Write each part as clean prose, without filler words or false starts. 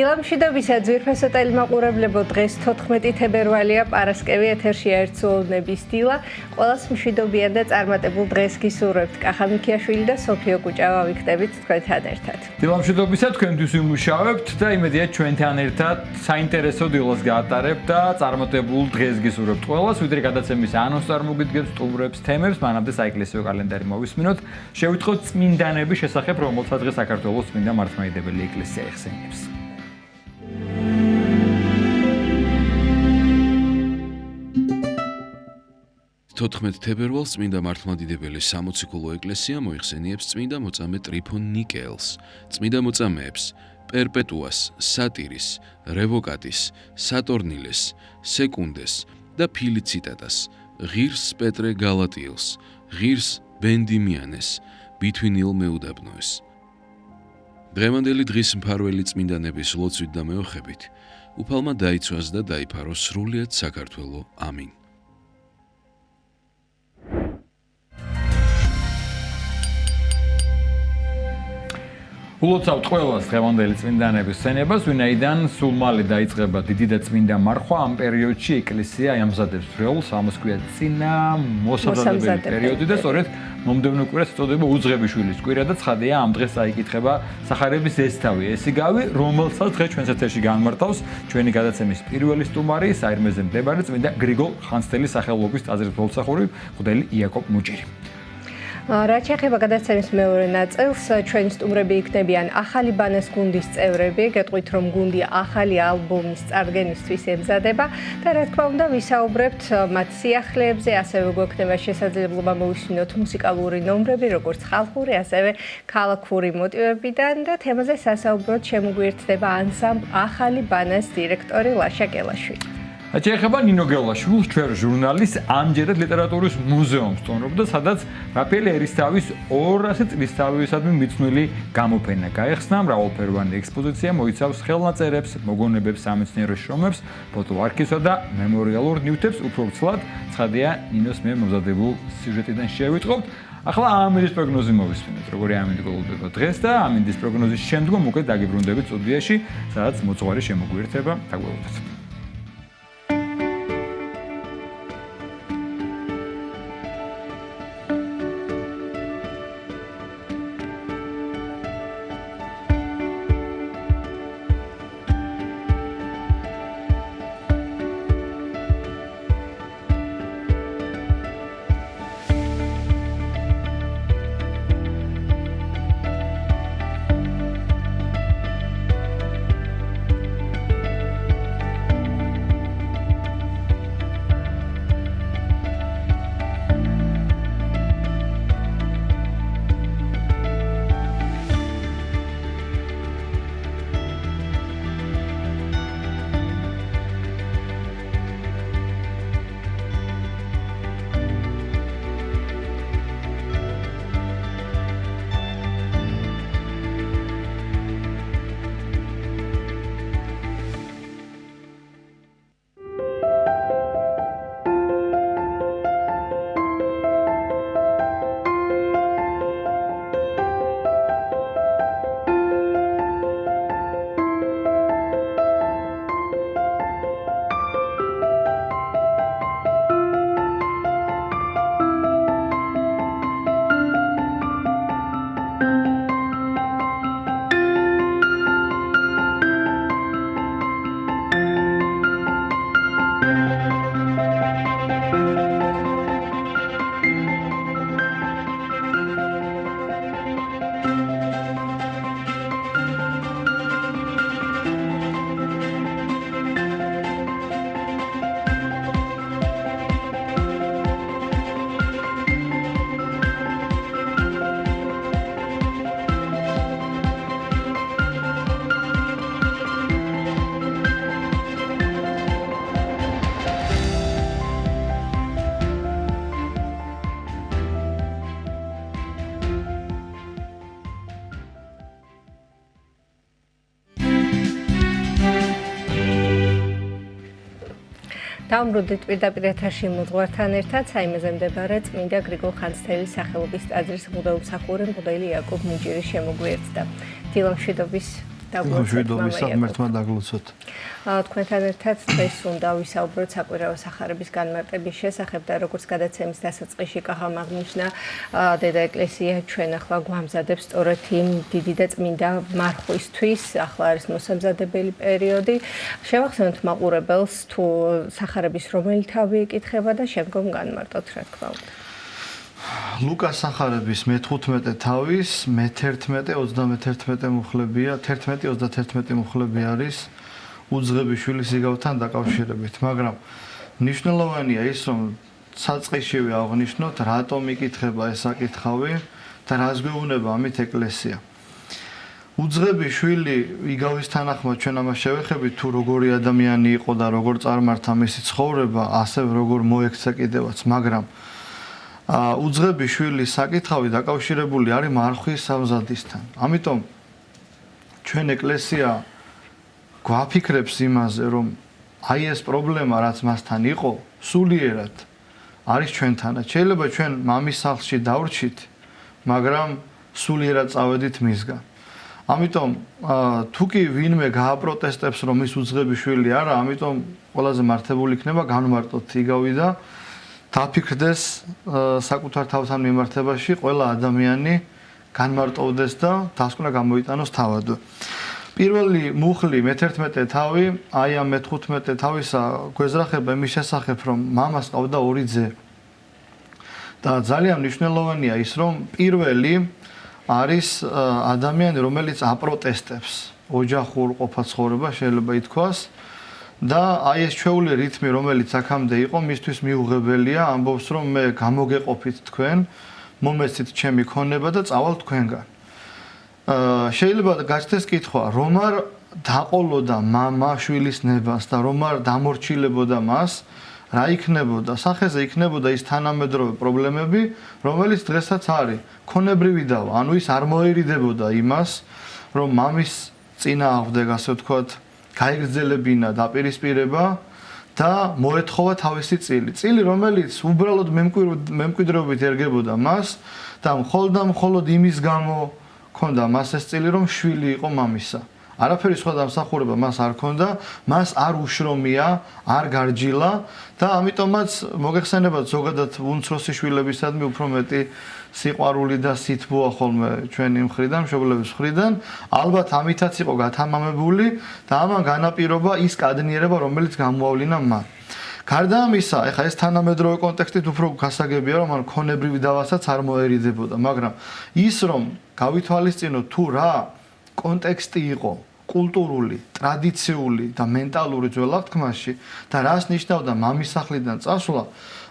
დილამშვიდობისა ძვირფასო ტელემაყურებლებო, დღეს 14 თებერვალია, პარასკევი ეთერში ერთსულოვნების დილა. ყველას მშვიდობიან და წარმატებულ დღეს გისურვებთ. კახა მიქიაშვილი და სოფიო კუჭავა ვიქნებით თქვენთან ერთად. დილამშვიდობისა თქვენთვის ვიმუშავებთ და იმედია ჩვენთან ერთად საინტერესო დილას გაატარებთ და წარმატებულ დღეს გისურვებთ ყველას. ვიდრე გადაცემის ანონსს წარმოგიდგენთ, სტუმრებს, თემებს, მანამდე საეკლესიო კალენდარი მოვისმინოთ. შევიტყოთ წმინდანების შესახებ, რომელთა დღეს საქართველოს წმინდა მართლმადიდებელი ეკლესია იხსენიებს. 14 თებერვალს წმინდა მართლმადიდებელი სამოციქულო ეკლესია მოიხსენიებს წმინდა მოწამე ტრიფონ ნიკეელს, წმინდა მოწამეებს პერპეტუას, სატირის, რევოკატის, სატორნილეს, სეკუნდეს და ფილიციტატას, ღირს პეტრე გალატიელს, ღირს ბენდიმიანეს, ბითვინილ მეუდაბნოეს. დღევანდელი დღის მფარველი წმინდანების ლოცვით და მეოხებით უფალმა დაიცვას და დაიფაროს სრულიად საქართველო. ამინ. ულოცავთ ყველას დღევანდელი წმინდანების სცენებას, ვინაიდან სულ მალე დაიწყება დიდი და წმინდა მარხვა. ამ პერიოდში ეკლესია ამზადებს თრეულს, ამოსკვია წინა მოსამზადებელი პერიოდი და სწორედ მომდევნო კვირას ეწოდება უძღებიშვილის კვირა და ცხადია ამ დღეს წაიკითხება სახარების ესთავი, ესიგავი, რომელსაც დღეს ჩვენს ეთერში განმარტავს ჩვენი გადაცემის პირველი სტუმარი, საირმეზე მდებარე წმინდა გრიგოლ ხანძთელის სახელობის ტაძრის მღვდელმსახური მღვდელი იაკობ მუჭირი. რაც შეეხება გადაცემის მეორე ნაწილს, ჩვენი სტუმრები იქნებიან ახალი ბანას გუნდის წევრები, გეტყვით რომ გუნდი ახალი ალბომის წარდგენისთვის ემზადება და რა თქმა უნდა ვისაუბრებთ მათ სიახლეებზე, ასევე გვექნება შესაძლებლობა მოვისმინოთ მუსიკალური ნომრები, როგორც ხალხური, ასევე ქალაქური მოტივებიდან და თემაზე სასაუბროდ შემოგვიერთდება ანსამბლ ახალი ბანას დირექტორი ლაშა გელაშვილი. რაც შეეხება ნინო გელაშვილს, ჩვენ ჟურნალის ამჯერად ლიტერატურის მუზეუმს სტუმრობდა, სადაც რაფაელ ერისთავის 200 წლისთავისადმი მიძღვნილი გამოფენა გაიხსნა. მრავალფეროვანი ექსპოზიცია მოიცავს ხელნაწერებს, მოგონებებს, სამეცნიერო შრომებს, ფოტოარქივსა და მემორიალურ ნივთებს. უფრო ვრცლად, ცხადია ნინოს მიერ მომზადებულ სიუჟეტიდან შევიტყობთ. ახლა ამინდის პროგნოზი მოვისმინოთ, როგორი ამინდი გულდება დღეს და ამინდის პროგნოზის შემდგომ უკვე დაგიბრუნდებით სტუდიაში, სადაც მოწვარი შემოგვიერთება. დაგველოდეთ. დავმრუდით პირდაპირ ეთერში მოძღვართან ერთად საიმეზე მდებარე წმინდა გრიგოლ ხანძთელის სახელობის ტაძრის მღვდელმსახური მღვდელი იაკობ მუჭირი შემოგვიერთდა. დილამშვიდობის მშვიდობისა ღმერთმა დაგლოცოთ. თქვენთან ერთად დღეს უნდა ვისაუბროთ საკვირაო სახარების განმარტების შესახებ და როგორც გადაცემის დასაწყისში კახამ აღნიშნა, დედა ეკლესია ჩვენ ახლა გვამზადებს სწორედ იმ დიდი და წმინდა მარხვისთვის, ახლა არის მოსამზადებელი პერიოდი. შევახსენოთ მაყურებელს თუ სახარების რომელი თავი ეკითხება და შემდგომ განმარტოთ, რა თქმა უნდა. ლუკას სახარების მე-15 თავის მე-11-31 მუხლებია, 11-31 მუხლები არის უძღების შვილის იგავთან დაკავშირებით, მაგრამ მნიშვნელოვანია ის, რომ საწყისშივე აღნიშნოთ, რატომ იკითხება ეს საკითხავი და რას გვეუბნება ამით ეკლესია. უძღების შვილი იგავის თანახმად ჩვენ ამას შევეხებით, თუ როგორი ადამიანი იყო და როგორ წარმართა მისი ცხოვრება, ასევე როგორ მოექცა კიდევაც, მაგრამ უძღების შვილის საკითხავი დაკავშირებული არის მარხვის სამზადისთან. ამიტომ ჩვენ ეკლესია გვაფიქრებს იმაზე, რომ აი ეს პრობლემა, რაც მასთან იყო, სულიერად არის ჩვენთანაც. შეიძლება ჩვენ მამის სახლში დავრჩით, მაგრამ სულიერად წავედით მისგან. ამიტომ თუ კი ვინმე გააპროტესტებს, რომ ის უძღების შვილი არა, ამიტომ ყველაზე მართებული იქნება განმარტოთ იგავი და დაფიქრდეს საკუთარ თავთან მიმართებაში ყველა ადამიანი განმარტოვდეს და დასკვნა გამოიტანოს თავად. პირველი მუხლი მე-11 თავი, აი ამ მე-15 თავისა გვეზრახება იმის შესახებ, რომ მამას ყავდა 2 ძე. და ძალიან მნიშვნელოვანია ის, რომ პირველი არის ადამიანი, რომელიც აპროტესტებს ოჯახურ ყოფა-ცხოვრებას, შეიძლება ითქვას. და აი ეს ჩვეული რითმი, რომელიც აქამდე იყო, მისთვის მიუღებელია, ამბობს, რომ მე გამოგეყოფით თქვენ, მომეცით ჩემი ქონება და წავალ თქვენგან. შეიძლება გაჩნდეს კითხვა, რომ არ დაყოლოდა მამა შვილის ნებას და რომ არ დამორჩილებოდა მას, რა იქნებოდა? სახეზე იქნებოდა ის თანამედროვე პრობლემები, რომელიც დღესაც არის. ქონებრივი დავა, ანუ ის არ მოერიდებოდა იმას, რომ მამის წინააღმდეგ, ასე ვთქვათ, გაიგრძელებინა დაპირისპირება და მოეთხოვა თავისი წილი. წილი, რომელიც უბრალოდ მემკვიდრეობით ერგებოდა მას და მხოლოდ იმის გამო ქონდა მას ეს წილი, რომ შვილი იყო მამისა. არაფერი სხვა დამსახურება მას არ ქონდა, მას არ უშრომია, არ გარჯილა და ამიტომაც მოგეხსენებათ ზოგადად უმცროსი შვილებისადმი უფრო მეტი სიყვარული და სითბოა ხოლმე ჩვენი მხრიდან, მშობლების მხრიდან, ალბათ ამითაც იყო გათამამებული და ამან განაპირობა ის კადნიერება, რომელიც გამოავლინა მან. გარდა ამისა, ეხლა ეს თანამედროვე კონტექსტით უფრო გასაგებია, რომ ან ქონებრივი დავასაც არ მოერიდებოდა, მაგრამ ის რომ გავითვალისწინოთ თუ რა კონტექსტი იყო კულტურული, ტრადიციული და მენტალური ძველ აღთქმაში და რას ნიშნავდა მამის სახლიდან წასვლა,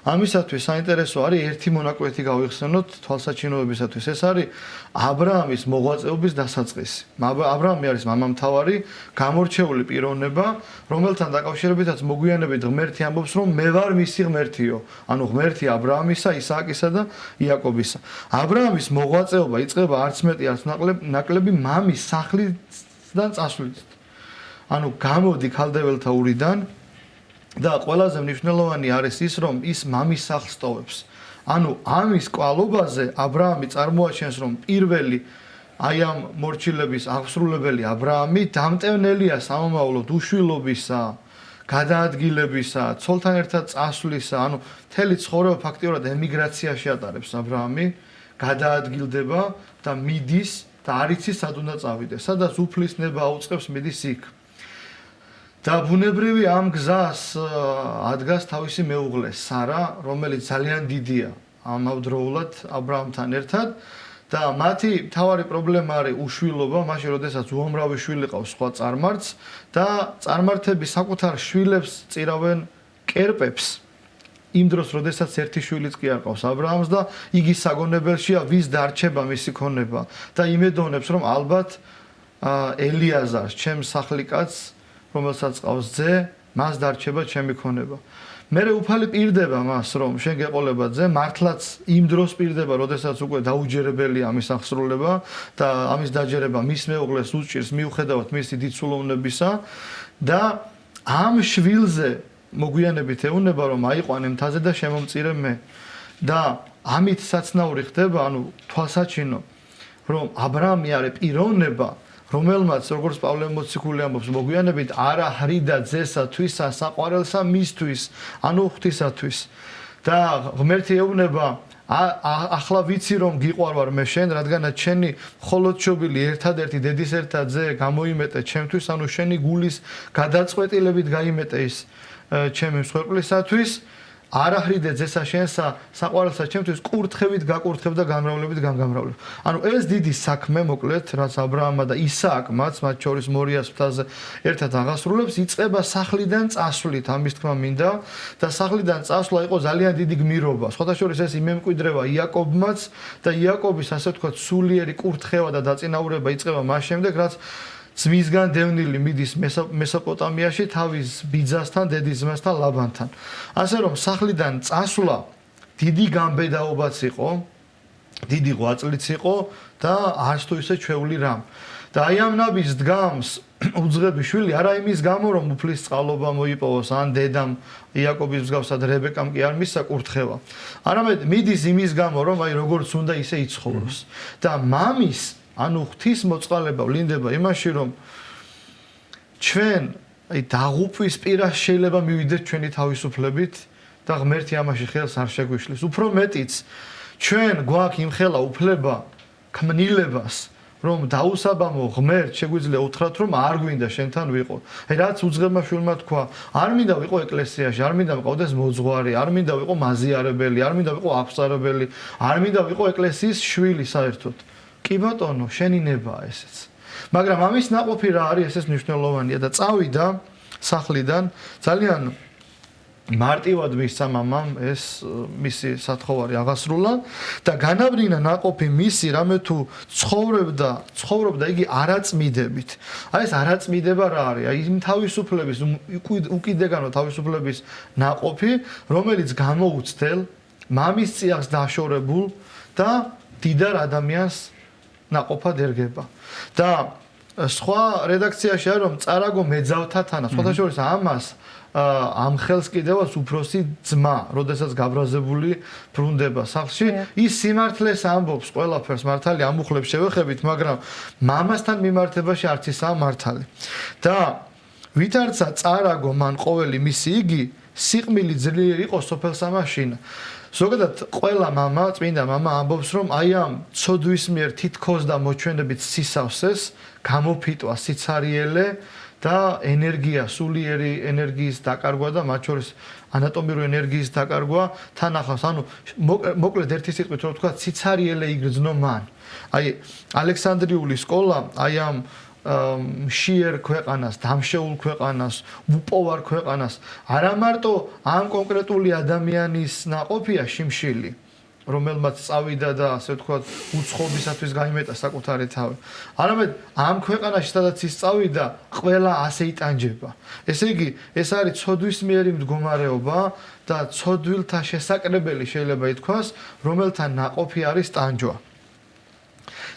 ამისათვის საინტერესო არის ერთი მონაკვეთი გავიხსენოთ თვალსაჩინოებისათვის. ეს არის აბრაამის მოღვაწეობის დასაწყისი. აბრაამი არის მამამთავარი, გამორჩეული პიროვნება, რომელთან დაკავშირებითაც მოგვიანებით ღმერთი ამბობს, რომ მე ვარ მისი ღმერთიო. ანუ ღმერთი აბრაამისა, ისააკისა და იაკობისა. აბრაამის მოღვაწეობა იწყება არც მეტი, არც ნაკლები მამის სახლიდან წასვლით. ანუ გამოდი ქალდეველთა ურიდან და ყველაზე მნიშვნელოვანი არის ის, რომ ის მამის სახლს ტოვებს. ანუ ამის კვალობაზე აბრაამი წარმოაჩენს, რომ პირველი აი ამ მორჩილების აღსრულებელი აბრაამი დამტევნელია სამომავლოდ უშვილობისა, გადაადგილებისა, ცოლთან ერთად წასვლისა, ანუ მთელი ცხოვრება ფაქტიურად ემიგრაციაში ატარებს აბრაამი, გადაადგილდება და მიდის და არ იცის სად უნდა წავიდეს, სადაც უფლის ნება აუწყებს, მიდის იქ. და ბუნებრივი ამ გზას ადგას თავისი მეუღლე სარა, რომელიც ძალიან დიდია ამავდროულად აბრაამთან ერთად და მათი მთავარი პრობლემა არის უშვილობა, მაშინ როდესაც უამრავი შვილი ყავს სხვა წარმართს და წარმართები საკუთარ შვილებს წირავენ კერპებს. იმ დროს, როდესაც ერთი შვილიც კი არ ყავს აბრაამს და იგი საგონებელშია, ვის დარჩება მისი ქონება და იმედოვნებს, რომ ალბათ ელიაზარს, ჩემს სახლიკაცს, რომელსაც ყავს ძე, მას დარჩება ჩემი ქონება. მერე უფალი პირდება მას, რომ შენ გეყოლება ძე, მართლაც იმ დროს პირდება, როდესაც უკვე დაუჯერებელია ამის აღსრულება და ამის დაჯერება მის მეუღლეს უჭირს მიუხედავად მისი დიდსულოვნებისა და ამ შვილზე მოგვიანებით ეუბნება, რომ აიყვანე მთაზე და შემომწირე მე. და ამით საცნაური ხდება, ანუ თვალსაჩინო, რომ აბრაამი არის პიროვნება, რომელმაც როგორც პავლე მოციქული ამბობს, მოგვიანებით არა ხრიდა ძესა თვისა საყვარელსა მისთვის, ანუ ღვთისათვის. და ღმერთი ეუბნება ახლა ვიცი რომ გიყვარვარ მე შენ, რადგანაც შენი მხოლოდ შობილი ერთადერთი დედის ერთა ძე გამოიმეტე ჩემთვის, ანუ შენი გულის გადაწყვეტილებით გაიმეტე ის ჩემი მსხვერპლისათვის. არა ხრიდე ძესა შენსა საყვარელსა ჩემთვის კურთხევით გაკურთხებ და გამრავლებით გამგამრავლებ. ანუ ეს დიდი საქმე მოკლედ, რაც აბრაამა და ისააკმაც, მათ შორის მორიას მთაზე ერთად აღასრულებს, იწყება სახლიდან წასვლით, ამის თქმა მინდა და სახლიდან წასვლა იყო ძალიან დიდი გმირობა. სხვათა შორის ეს იმემკვიდრება იაკობმაც და იაკობის ასე ვთქვათ სულიერი კურთხევა და დაწინაურება იწყება მას შემდეგ, რაც ძმისგან დევნილი მიდის მესოპოტამიაში თავის ბიძასთან, დედის ძმასთან ლაბანთან. ასე რომ სახლიდან წასვლა დიდი გამბედაობაც იყო, დიდი ღვაწლიც იყო და არც თუ ისე ჩვეული რამ. და აი ამ ნაბის დგამს უძღები შვილი არა იმის გამო რომ უფლის წყალობა მოიპოვოს ან დედამ იაკობის მსგავსად რებეკამ კი არ მისცა კურთხევა. არამედ მიდის იმის გამო რომ აი როგორც უნდა ისე იცხოვროს. და მამის ანუ ღვთის მოწყალება ვლინდება იმაში, რომ ჩვენ აი დაღუპვის პირას შეიძლება მივიდეთ ჩვენი თავისუფლებით და ღმერთი ამაში ხელს არ შეგვიშლის. უფრო მეტიც, ჩვენ გვაქვს იმხელა უფლება ქმნილებას, რომ დაუსაბამო ღმერთს შეგვიძლია უთხრათ, რომ არ გვინდა შენთან ვიყო. აი რაც უძღებმა შვილმა თქვა, არ მინდა ვიყო ეკლესიაში, არ მინდა მყავდეს მოძღვარი, არ მინდა ვიყო მაზიარებელი, არ მინდა ვიყო აფსარებელი, არ მინდა ვიყო ეკლესიის შვილი საერთოდ. კი ბატონო, შენინებაა ესეც. მაგრამ ამის ნაყოფი რა არის, ესეც მნიშვნელოვანია და წავიდა სახლიდან ძალიან მარტივად მისცა მამამ ეს მისი სათხოვარი აღასრულა და განავრინა ნაყოფი მისი, რამე თუ ცხოვრობდა იგი არაწმიდებით. აი ეს არაწმიდება რა არის? აი იმ თავისუფლების, უკიდეგანო თავისუფლების ნაყოფი, რომელიც გამოუცდელ, მამის წიაღს დაშორებულ და დიდარ ადამიანს ნაყოფად ერგება. და სხვა რედაქციაში არის რომ წარაგო მეძავთა თანა, სხვათა შორის ამას ამ ხელს კიდევაც უფროსი ძმა, როდესაც გაბრაზებული ბრუნდება სახლში, ის სიმართლეს ამბობს ყველაფერს, მართალი ამუხლებს შევეხებით, მაგრამ მამასთან მიმართებაში არც ისაა მართალი. და ვითარცა წარაგო მან ყოველი მისი იგი, სიყმილი ძლიერი იყო სოფელსამაშინა. ზოგადად ყველა მამა, წმინდა მამა ამბობს, რომ აი ამ ცოდვის მიერ თითქოს და მოჩვენებით სისავსეს გამოფიტვა სიცარიელე და ენერგია, სულიერი ენერგიის დაკარგვა და მათ შორის ანატომიური ენერგიის დაკარგვა თან ახლავს. ანუ მოკლედ ერთი სიტყვით რომ ვთქვა, სიცარიელე იგრძნო მან. აი ალექსანდრიული სკოლა აი ამ მშიერ ქვეყანას, დამშეულ ქვეყანას, უპოვარ ქვეყანას არა მარტო ამ კონკრეტული ადამიანის ნაყოფია შიმშილი, რომელმაც წავიდა და ასე ვთქვათ, უცხობისათვის გაიმეტა საკუთარი თავი. არამედ ამ ქვეყანაში, სადაც ის წავიდა, ყველა ასე იტანჯება. ესე იგი, ეს არის ცოდვის მიერი მდგომარეობა და ცოდვილთა შესაკრებელი შეიძლება ითქვას, რომელთა ნაყოფი არის ტანჯვა.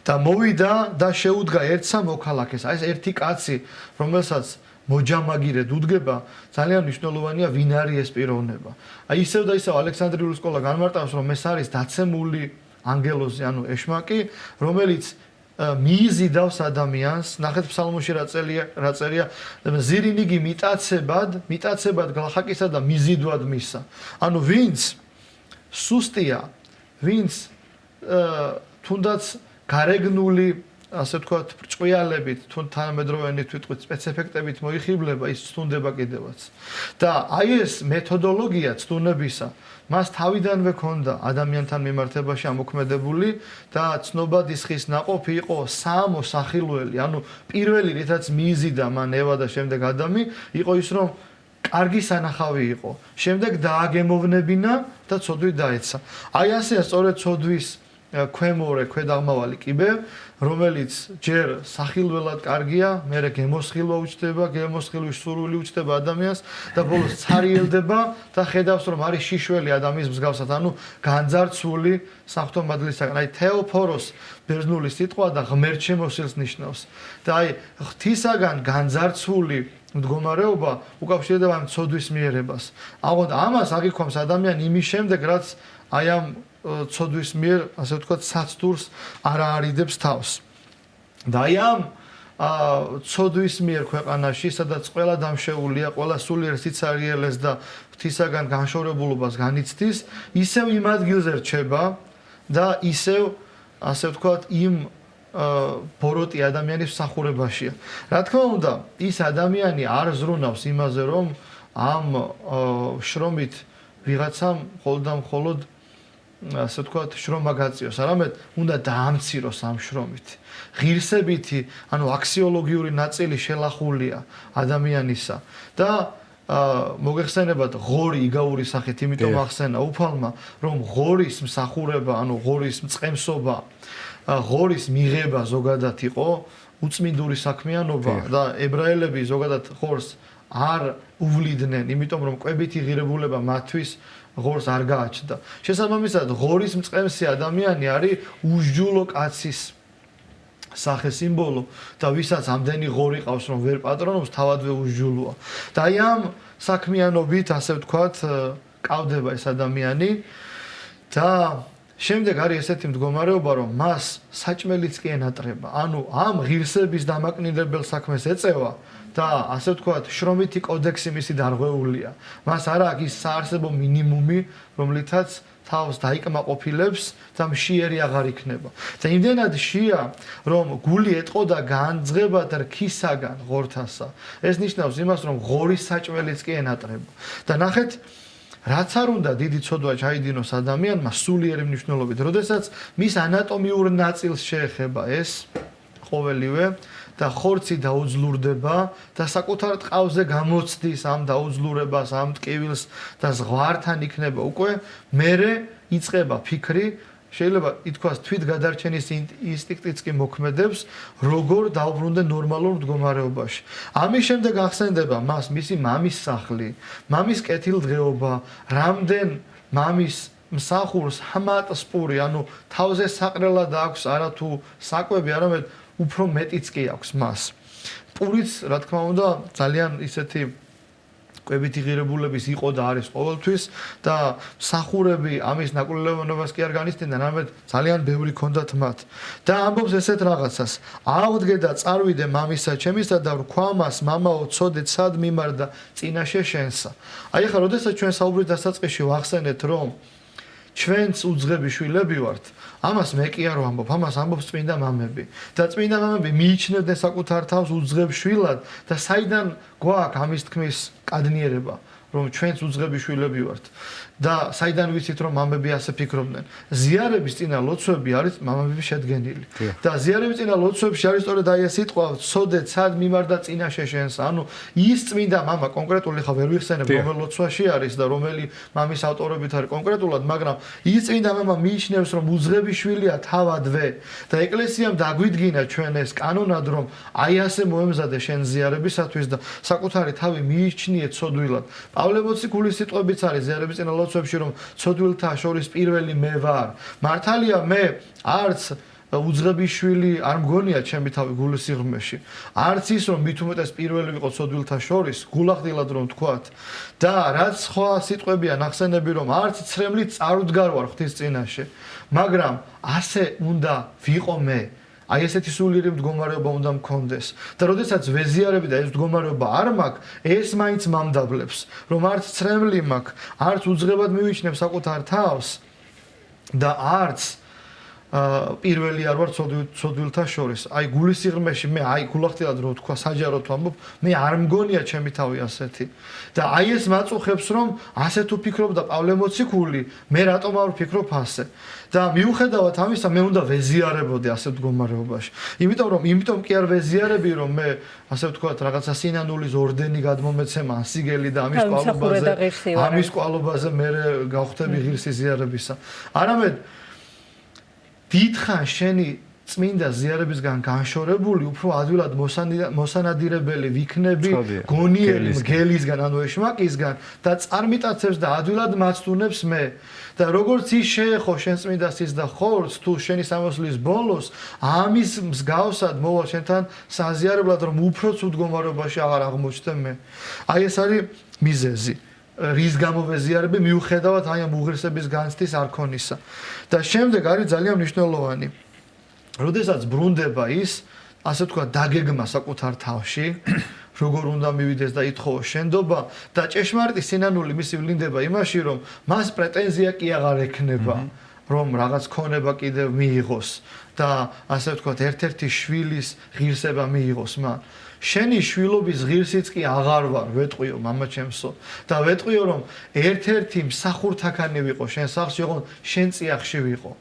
და მოვიდა და შეუდგა ერთსა მოქალაქეს. აი ეს ერთი კაცი, რომელსაც მოჯამაგირედ უდგება, ძალიან მნიშვნელოვანია ვინ არის ეს პიროვნება. აი ისევ და ისევ ალექსანდრიული სკოლა განმარტავს, რომ ეს არის დაცემული ანგელოზი, ანუ ეშმაკი, რომელიც მიიზიდავს ადამიანს. ნახეთ ფსალმოში რა წერია, ზირინიგი მიტაცებად გლახაკისა და მიზიდვად მისა. ანუ ვინც სუსტია, ვინც თუნდაც გარეგნული, ასე ვთქვათ, ბრჭყვიალებით, თუ თანამედროვეობით ვიტყვით, სპეცეფექტებით მოიხიბლება, ის ცდუნდება კიდევაც. და აი ეს მეთოდოლოგია ცდუნებისა, მას თავიდანვე ქონდა ადამიანთან მიმართებაში ამოქმედებული და ცნობადის ხის ნაყოფი იყო საამო სახილველი, ანუ პირველი რითაც მიიზიდა მან ევა და შემდეგ ადამი, იყო ის რომ კარგი სანახავი იყო. შემდეგ დააგემოვნებინა და ცოდვით დაეცა. აი ასეა სწორედ ცოდვის ქვემორე ქვედაღმავალი კიბე, რომელიც ჯერ სახილველად კარგია, მერე გემოსხილვა უჩნდება, გემოსხილვის სურვილი უჩნდება ადამიანს და ბოლოს ცარიელდება და ხედავს რომ არის შიშველი ადამიანის მსგავსად, ანუ განძარცვული საღვთო მადლისაგან. აი თეოფოროს ბერძნული სიტყვა და ღმერთშემოსილს ნიშნავს. და აი ღვთისაგან განძარცვული მდგომარეობა უკავშირდება ამ ცოდვის მიერებას. აღონდა ამას აგიქვამს ადამიანი იმის შემდეგ, რაც აი ამ ცოდვის მიერ, ასე ვთქვათ, საცდურს არ აარიდებს თავს. და აი ამ ცოდვის მიერ ქვეყანაში, სადაც ყველა დამშეულია, ყველა სულიერ სიცარიელეს და ღვთისაგან განშორებულობას განიცდის, ისევ იმ ადგილზე რჩება და ისევ, ასე ვთქვათ, იმ ბოროტი ადამიანის მსახურებაშია. რა თქმა უნდა, ის ადამიანი არ ზრუნავს იმაზე, რომ ამ შრომით ვიღაცამ მხოლოდ და მხოლოდ ასე ვთქვათ, შრომა გაწიოს, არამედ უნდა დაამციროს ამ შრომით. ღირსებითი, ანუ აქსიოლოგიური ნაწილი შელახულია ადამიანისა და მოგეხსენებათ ღორი იგაური სახით, იმიტომ ახსენა უფალმა, რომ ღორის მსახურება, ანუ ღორის მწყემსობა, ღორის მიღება ზოგადად იყო უწმინდური საქმიანობა და ებრაელები ზოგადად ღორს არ უვლიდნენ, იმიტომ რომ კვებითი ღირებულება მათთვის ღორს არ გააჩნდა. შესაბამისად, ღორის მწყემსი ადამიანი არის უსჯულო კაცის სახე სიმბოლო და ვისაც ამდენი ღორი ყავს, რომ ვერ პატრონობს, თავადვე უსჯულოა. და აი ამ საქმიანობით, ასე ვთქვათ, კავდება ეს ადამიანი და შემდეგ არის ესეთი მდგომარეობა, რომ მას საჭმელიც კი ენატრება. ანუ ამ ღირსების დამაკნინებელ საქმეს ეწევა და ასე ვთქვათ, შრომითი კოდექსი მისი დარღვეულია. მას არ აქვს ის საარსებო მინიმუმი, რომლითაც თავს დაიკმაყოფილებს და მშიერი აღარ იქნება. და იმდენად შია, რომ გული ეტყოდა განძღებად რქისაგან ღორთასა. ეს ნიშნავს იმას, რომ ღორის საჭმელიც კი ენატრება. და ნახეთ, რაც არ უნდა დიდი ცოდვა ჩაიდინოს ადამიანმა სულიერი მნიშვნელობით, როდესაც მის ანატომიურ ნაწილს შეეხება ეს ყოველივე და ხორცი დაუძლურდება და საკუთარ ტყავზე გამოცდის ამ დაუძლურებას, ამ ტკივილს და ზღვართან იქნება უკვე მერე იწყება ფიქრი, შეიძლება ითქვას თვითგადარჩენის ინსტინქტიც კი მოქმედებს, როგორ დაუბრუნდე ნორმალურ მდგომარეობაში. ამის შემდეგ ახსენდება მას მისი მამის სახლი, მამის კეთილდღეობა, რამდენ მამის მსახურს ჰამატსპური, ანუ თავზე საყრელად აქვს არათუ საკვები, არამედ უფრო მეტიც კი აქვს მას. პურიც, რა თქმა უნდა, ძალიან ისეთი კვებითი ღირებულების იყო და არის ყოველთვის და მსახურები ამის ნაკურველობას კი არ განიცდიდნენ, არამედ ძალიან ბევრი ჰქონდათ მათ. და ამბობს ესეთ რაღაცას: "ავდგე და წარვიდე მამისა ჩემისა და ვქვა მას, მამაო, ცოდე სად მიმარდა წინაშე შენსა." აი ახლა, როდესაც ჩვენ საუბრის დასაწყისში ვახსენეთ, რომ ჩვენც უძღები შვილები ვართ, ამას მე კი არ ვამბობ, ამას ამბობს წმინდა მამები. და წმინდა მამები მიიჩნევდნენ საკუთარ თავს უძღებ შვილად და საიდან გვაქვს ამის თქმის კადნიერება, რომ ჩვენც უძღები შვილები ვართ და საიდან ვიცით, რომ მამები ასე ფიქრობდნენ. ზიარების წინა ლოცვები არის მამების შედგენილი. და ზიარების წინა ლოცვებში არის სწორედ აი ეს სიტყვა, "ცოდე სად მიმარდა წინაშე შენსა." ანუ ის წმინდა მამა კონკრეტული ხა ვერ ვიხსენებ, რომელ ლოცვაში არის და რომელი მამის ავტორობით არის კონკრეტულად, მაგრამ ის წმინდა მამა მიიჩნევს, რომ უძღები შვილია თავადვე და ეკლესიამ დაგვიდგინა ჩვენ ეს კანონად, რომ აი ასე მოემზადე შენ ზიარებისათვის და საკუთარი თავი მიიჩნიე ცოდვილად. პავლე მოციქულის სიტყვებიც არის ზიარების წინა ლოცვებში, რომ ცოდვილთა შორის პირველი მე ვარ. მართალია მე არც უძღების შვილი არ მგონია ჩემი თავი გულის სიღრმეში. არც ის რომ მით უმეტეს პირველი ვიყო ცოდვილთა შორის, გულახდილად რომ თქვათ. და რაც სხვა სიტყვებია ნახსენები, რომ არც ცრემლით წარუდგარ ვარ ღვთის წინაშე, მაგრამ ასე უნდა ვიყო მე. აი ესეთი სულიერი მდგომარეობა უნდა მქონდეს. და როდესაც ვეზიარები და ეს მდგომარეობა არ მაქვს, ეს მაინც მამდაბლებს, რომ არც ცრემლი მაქვს, არც უძღებად მივიჩნევ საკუთარ თავს და არც პირველი არ ვარ ცოდვილთა შორის. აი გულის სიღრმეში მე აი გულახდილად რომ თქვა საჯაროდ ვამბობ, მე არ მგონია ჩემი თავი ასეთი. და აი ეს მაწუხებს, რომ ასე თუ ფიქრობდა პავლე მოციქული, მე რატომ არ ვფიქრობ ასე? და მიუხედავად ამისა, მე უნდა ვეზიარებოდი ასეთ მდგომარეობაში. იმიტომ კი არ ვეზიარები, რომ მე ასე ვთქვათ, რაღაცა სინანულის ორდენი გადმომეცემა, სიგელი და ამის კვალობაზე მე გავხდები ღირსი ზიარებისა. არამედ დიდხან შენი წმინდა ზიარებისგან განშორებული, უფრო ადვილად მოსანადირებელი ვიქნები გონიერი მგელისგან, ანუ ეშმაკისგან და წარმიტაცებს და ადვილად მაცდუნებს მე. და როგორც ის შეეხო შენ წმინდასის და ხორცს თუ შენი სამოსლის ბოლოს, ამის მსგავსად მოვალ შენთან საზიარებლად, რომ უფრო ცუდ მდგომარეობაში აღარ აღმოჩნდე მე. აი ეს არის მიზეზი. რის გამო ვეზიარები მიუხედავად აი ამ უღირსების განცდის არქონისა. და შემდეგ არის ძალიან მნიშვნელოვანი. როდესაც ბრუნდება ის ასე ვთქვათ, დაგეგმა საკუთარ თავში, როგორ უნდა მივიდეს და ითხოვოს შენდობა და ჭეშმარიტი სინანული მისი ვლინდება იმაში, რომ მას პრეტენზია კი აღარ ექნება, რომ რაღაც ქონება კიდევ მიიღოს და ასე ვთქვათ, ერთ-ერთი შვილის ღირსება მიიღოს მან. შენი შვილობის ღირსიც კი აღარ ვარ, ვეტყვიო მამაჩემსო და ვეტყვიო, რომ ერთ-ერთი მსახურთაქანი ვიყო შენ სახლში, ოღონდ შენ წიაღში ვიყო.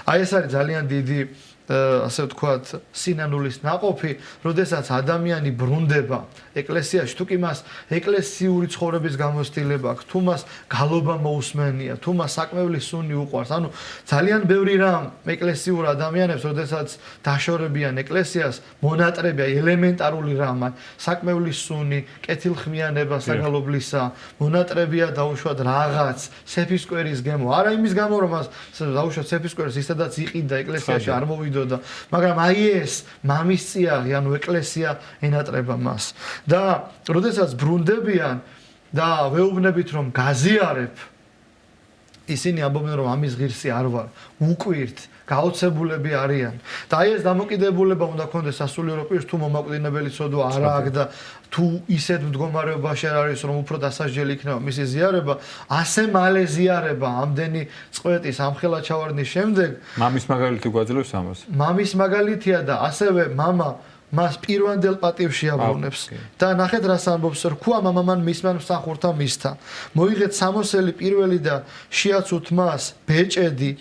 აი ეს არის ძალიან დიდი ასე ვთქვათ, სინანულის ნაყოფი, როდესაც ადამიანი ბრუნდება ეკლესიაში, თუ კი მას ეკლესიური ცხოვრების გამოცდილება აქვს, თუ მას გალობა მოусმენია, თუ მას საკმევლის სუნი უყვარს, ანუ ძალიან ბევრი რამ ეკლესიურ ადამიანებს, როდესაც დაშორებიან ეკლესიას, მონატრებია ელემენტარული რამ, საკმევლის სუნი, კეთილხმიანება საგალობლისა, მონატრებია დაუშვათ რაღაც სეფისკვერის გემო, არა იმის გამო, რომ მას დაუშვათ სეფისკვერს ისედაც იყიდა ეკლესიაში არ მოვიდა და მაგრამ აი ეს მამის წიაღი, ანუ ეკლესია ენატრება მას. და როდესაც ბრუნდებიან და ვეუბნებით რომ გაზიარებ, ისინი ამბობენ რომ ამის ღირსი არ ვარ, უკვირთ, გაოცებულები არიან. და აი ეს დამოკიდებულება უნდა ქონდეს სასულიერო პირს, თუ მომაკვდინებელი ცოდვა არ აქვს და თუ ისეთ მდგომარეობაში არ არის, რომ უფრო დასაჯელი იქნება მისი ზიარება, ასე მალე ზიარება ამდენი წყვეტის ამხელა ჩავარდნის შემდეგ, მამის მაგალითი გვაძლევს ამას. მამის მაგალითია და ასევე მამა მას პირვანდელ პატივში აბრუნებს. და ნახეთ რას ამბობს, რქვა მამამან მისმან მსახურთა მისთა. მოიღეთ სამოსელი პირველი და შეაცუთ მას ბეჭედი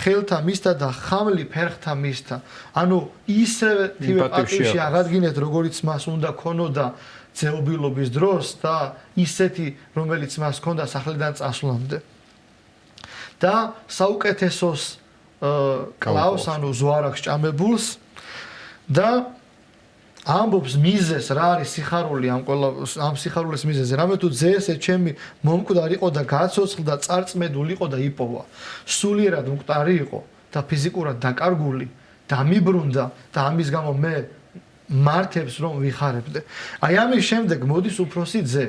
ხელთა მისთა და ხამლი ფერხთა მისთა. ანუ ისევე პატივში აღადგინეთ, როგორიც მას უნდა ქონოდა ძეობილობის დროს და ისეთი, რომელიც მას ქონდა სახლიდან წასვლამდე. და საუკეთესოს კლავს, ანუ ზვარაქს ჭამებულს და ამბობს მიზეს რა არის სიხარული ამ სიხარულის მიზეზე. რამე თუ ძეესე ჩემი მომკვდარ იყო და გაცოცხლდა და წარწმედულ იყო და იპოვა. სულიერად მკვდარი იყო და ფიზიკურად დაკარგული და მიბრუნდა და ამის გამო მე მართებს რომ ვიხარებდე. აი ამის შემდეგ მოდის უფროსი ძე.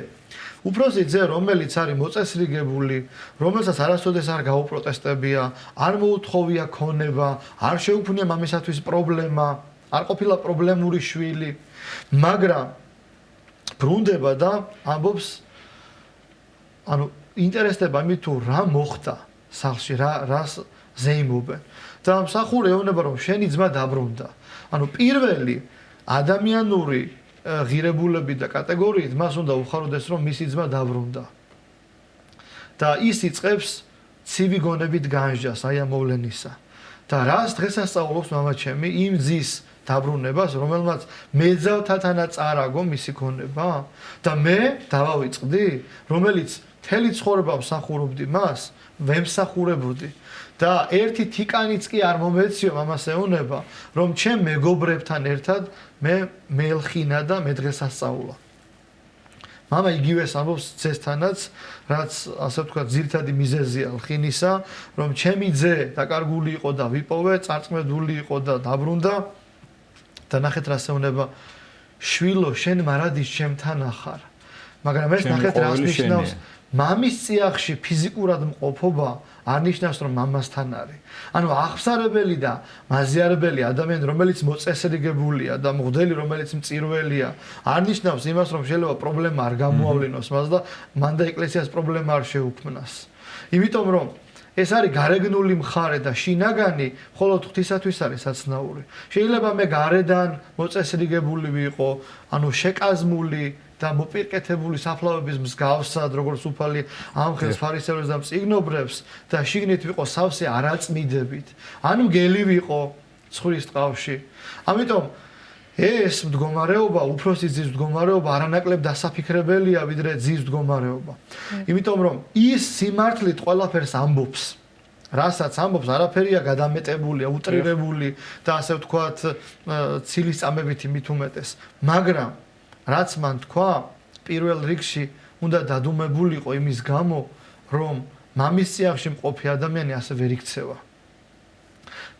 უფროსი ძე, რომელიც არის მოწესრიგებული, რომელსაც არასოდეს არ გაუპროტესტებია, არ მოუთხოვია ქონება, არ შეუქმნია მამისათვის პრობლემა, არ ყოფილა პრობლემური შვილი, მაგრამ ბრუნდება და ამბობს, ანუ ინტერესდება იმით თუ რა მოხდა სახლში, რას ზეიმობენ. და მსახური ეუბნება რომ შენი ძმა დაბრუნდა. ანუ პირველი ადამიანური ღირებულებით და კატეგორიით მას უნდა უხაროდეს რომ მისი ძმა დაბრუნდა. და ის იწყებს ცივი გონებით განსჯას აი ამ მოვლენისა. და რას დღესასწაულობს მამაჩემი იმ ძის დაბრუნებას, რომელმაც მეძავთათანა წარაგო მისი ქონება და მე დავავიწყდი, რომელიც მთელი ცხოვრება მსახურობდი მას, ვემსახურებოდი და ერთი თიკანიც კი არ მომეციო მამას ეუბნება, რომ ჩემ მეგობრებთან ერთად მე მელხინა და მე დღესასწაულა. მამა იგივეს ამბობს ძესთანაც, რაც ასე ვთქვათ, ძირითადი მიზეზია ლხინისა, რომ ჩემი ძე დაკარგული იყო და ვიპოვე, წარწმედული იყო და დაბრუნდა. და ნახეთ რას ეუბნება, შვილო, შენ მარადის ჩემთან ახარ. მაგრამ ეს ნახეთ რას ნიშნავს, მამის წიაღში ფიზიკურად მყოფობა არ ნიშნავს რომ მამასთან არის. ანუ აღსარებელი და მაზიარებელი ადამიანი, რომელიც მოწესრიგებულია და მღვდელი, რომელიც მწირველია, არ ნიშნავს იმას, რომ შეიძლება პრობლემა არ გამოავლინოს მას და მან და ეკლესიას პრობლემა არ შეუქმნას. იმიტომ რომ ეს არის გარეგნული მხარე და შინაგანი მხოლოდ ღვთისათვის არის საცნაური. შეიძლება მე გარედან მოწესრიგებული ვიყო, ანუ შეკაზმული და მოპირკეთებული საფლავების მსგავსად, როგორც უფალი ამხელს ფარისევლებს და მწიგნობრებს და შიგნით ვიყო სავსე არაწმიდებით. ანუ გელი ვიყო ცხრის ტყავში. ამიტომ ეს მდგომარეობა, უფროსი ძის მდგომარეობა არანაკლებ დასაფიქრებელია, ვიდრე ძის მდგომარეობა. იმიტომ რომ ის სიმართლით ყველაფერს ამბობს. რასაც ამბობს, არაფერია გადამეტებული, უტრირებული და ასე ვთქვათ, ცილისწამებითი მით უმეტეს. მაგრამ რაც მან თქვა, პირველ რიგში უნდა დადუმებულიყო იმის გამო, რომ მამის წიაღში მყოფი ადამიანი ასე ვერ იქცევა.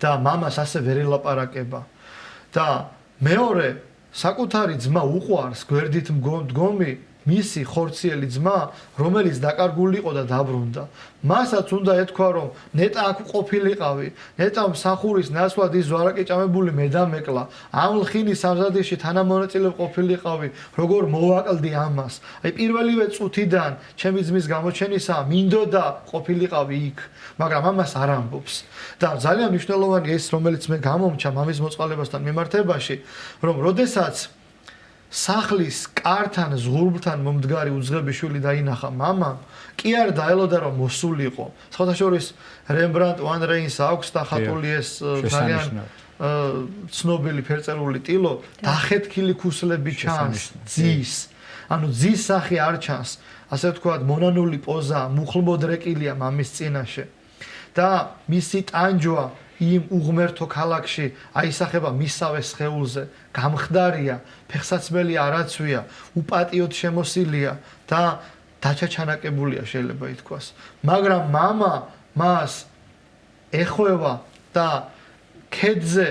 და მამას ასე ვერ ელაპარაკება. და მეორე, საკუთარი ძმა უყვარს, გვერდით მდგომი მისი ხორციელი ძმა, რომელიც დაკარგული იყო და დაბრუნდა. მასაც უნდა ეთქვა, რომ ნეტა აქ ყოფილიყავი, ნეტა მსახურის ნაცვლად ის ზვარაკი ჭამებული მე დამეკლა. ამ ლხინის სამზადისში თანამონაწილე ყოფილიყავი, როგორ მოვაკლდი ამას. აი პირველივე წუთიდან ჩემი ძმის გამოჩენისა მინდოდა ყოფილიყავი იქ, მაგრამ ამას არ ამბობს. და ძალიან მნიშვნელოვანია ეს, რომელიც მე გამომჩა მამის მოწყალებასთან მიმართებაში, რომ როდესაც სახლის კართან ზღურბლთან მომდგარი უძღები შვილი დაინახა მამამ, კი არ დაელოდა რომ მოსულიყო. სხვათაშორის რემბრანდტ ვან რეინს აქვს და ხატული ეს ძალიან ცნობილი ფერწერული ტილო, დახეთქილი ქუსლები ჩანს, ძის. ანუ ძის სახე არ ჩანს, ასე ვთქვათ, მონანული პოზა, მუხლმოდრეკილია მამის წინაშე. და მისი ტანჯვა იმ უღმერთო ქალაქში აისახება მისავე სხეულზე, გამხდარია, ფეხსაცმელი არაცვია, უპატიოდ შემოსილია და დაჩაჩანაკებულია შეიძლება ითქვას. მაგრამ მამა მას ეხვევა და ქედზე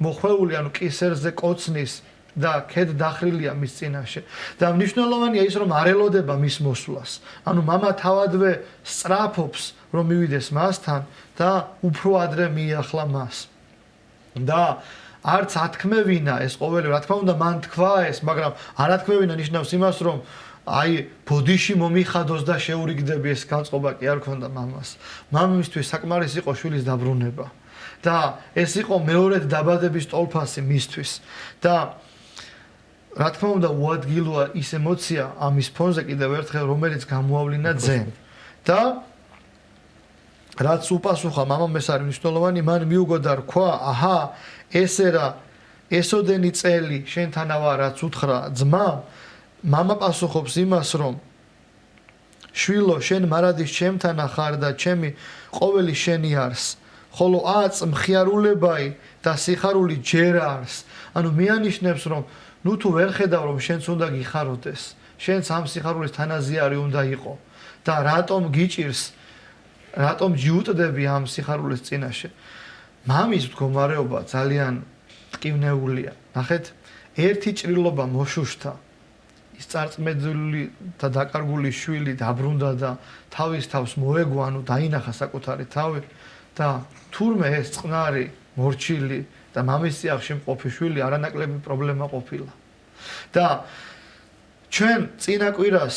მოხვეული, ანუ კისერზე კოცნის და ქედ დახრილია მის წინაშე. და მნიშვნელოვანია ის, რომ არ ელოდება მის მოსვლას. ანუ მამა თავადვე სწრაფობს, რომ მივიდეს მასთან და უფრო ადრე მიახლა მას. და არც ათქმევინა ეს ყოველი, რა თქმა უნდა, მან თქვა ეს, მაგრამ არ ათქმევინა ნიშნავს იმას, რომ აი ბოდიში მომიხადოს და შეურიგდები, ეს განწყობა კი არ ქონდა მამას. მამისთვის საკმარისი იყო შვილის დაბრუნება. და ეს იყო მეორედ დაბადების ტოლფასი მისთვის. და რა თქმა უნდა, უადგილოა ის ემოცია ამის ფონზე კიდევ ერთხელ, რომელიც გამოავლინა ძემ. და რაც უპასუხა მამამ ეს არის მნიშვნელოვანი, მან მიუგო და რქვა, აჰა, ესე რა, ესოდენი წელი შენთანავა რაც უთხრა ძმა, მამა პასუხობს იმას, რომ შვილო, შენ მარადის ჩემთანა ხარ და ჩემი ყოველი შენი არს, ხოლო აწ მხიარულებაი და სიხარული ჯერ არს. ანუ მეანიშნებს, რომ ნუ თუ ვერ ხედავ, რომ შენც უნდა გიხაროდეს, შენც ამ სიხარულის თანაზიარი უნდა იყო და რატომ გიჭირს, რატომ ჯიუტდები ამ სიხარულის წინაშე. მამის მდგომარეობა ძალიან ტკივნეულია. ნახეთ, ერთი ჭრილობა მოშუშთა, ის წარწმედული და დაკარგული შვილი დაბრუნდა და თავის თავს მოეგო, ანუ დაინახა საკუთარი თავი და თურმე ეს წყნარი, მორჩილი და მამის წიაღში მყოფი შვილი არანაკლები პრობლემა ყოფილა. და ჩვენ წინა კვირას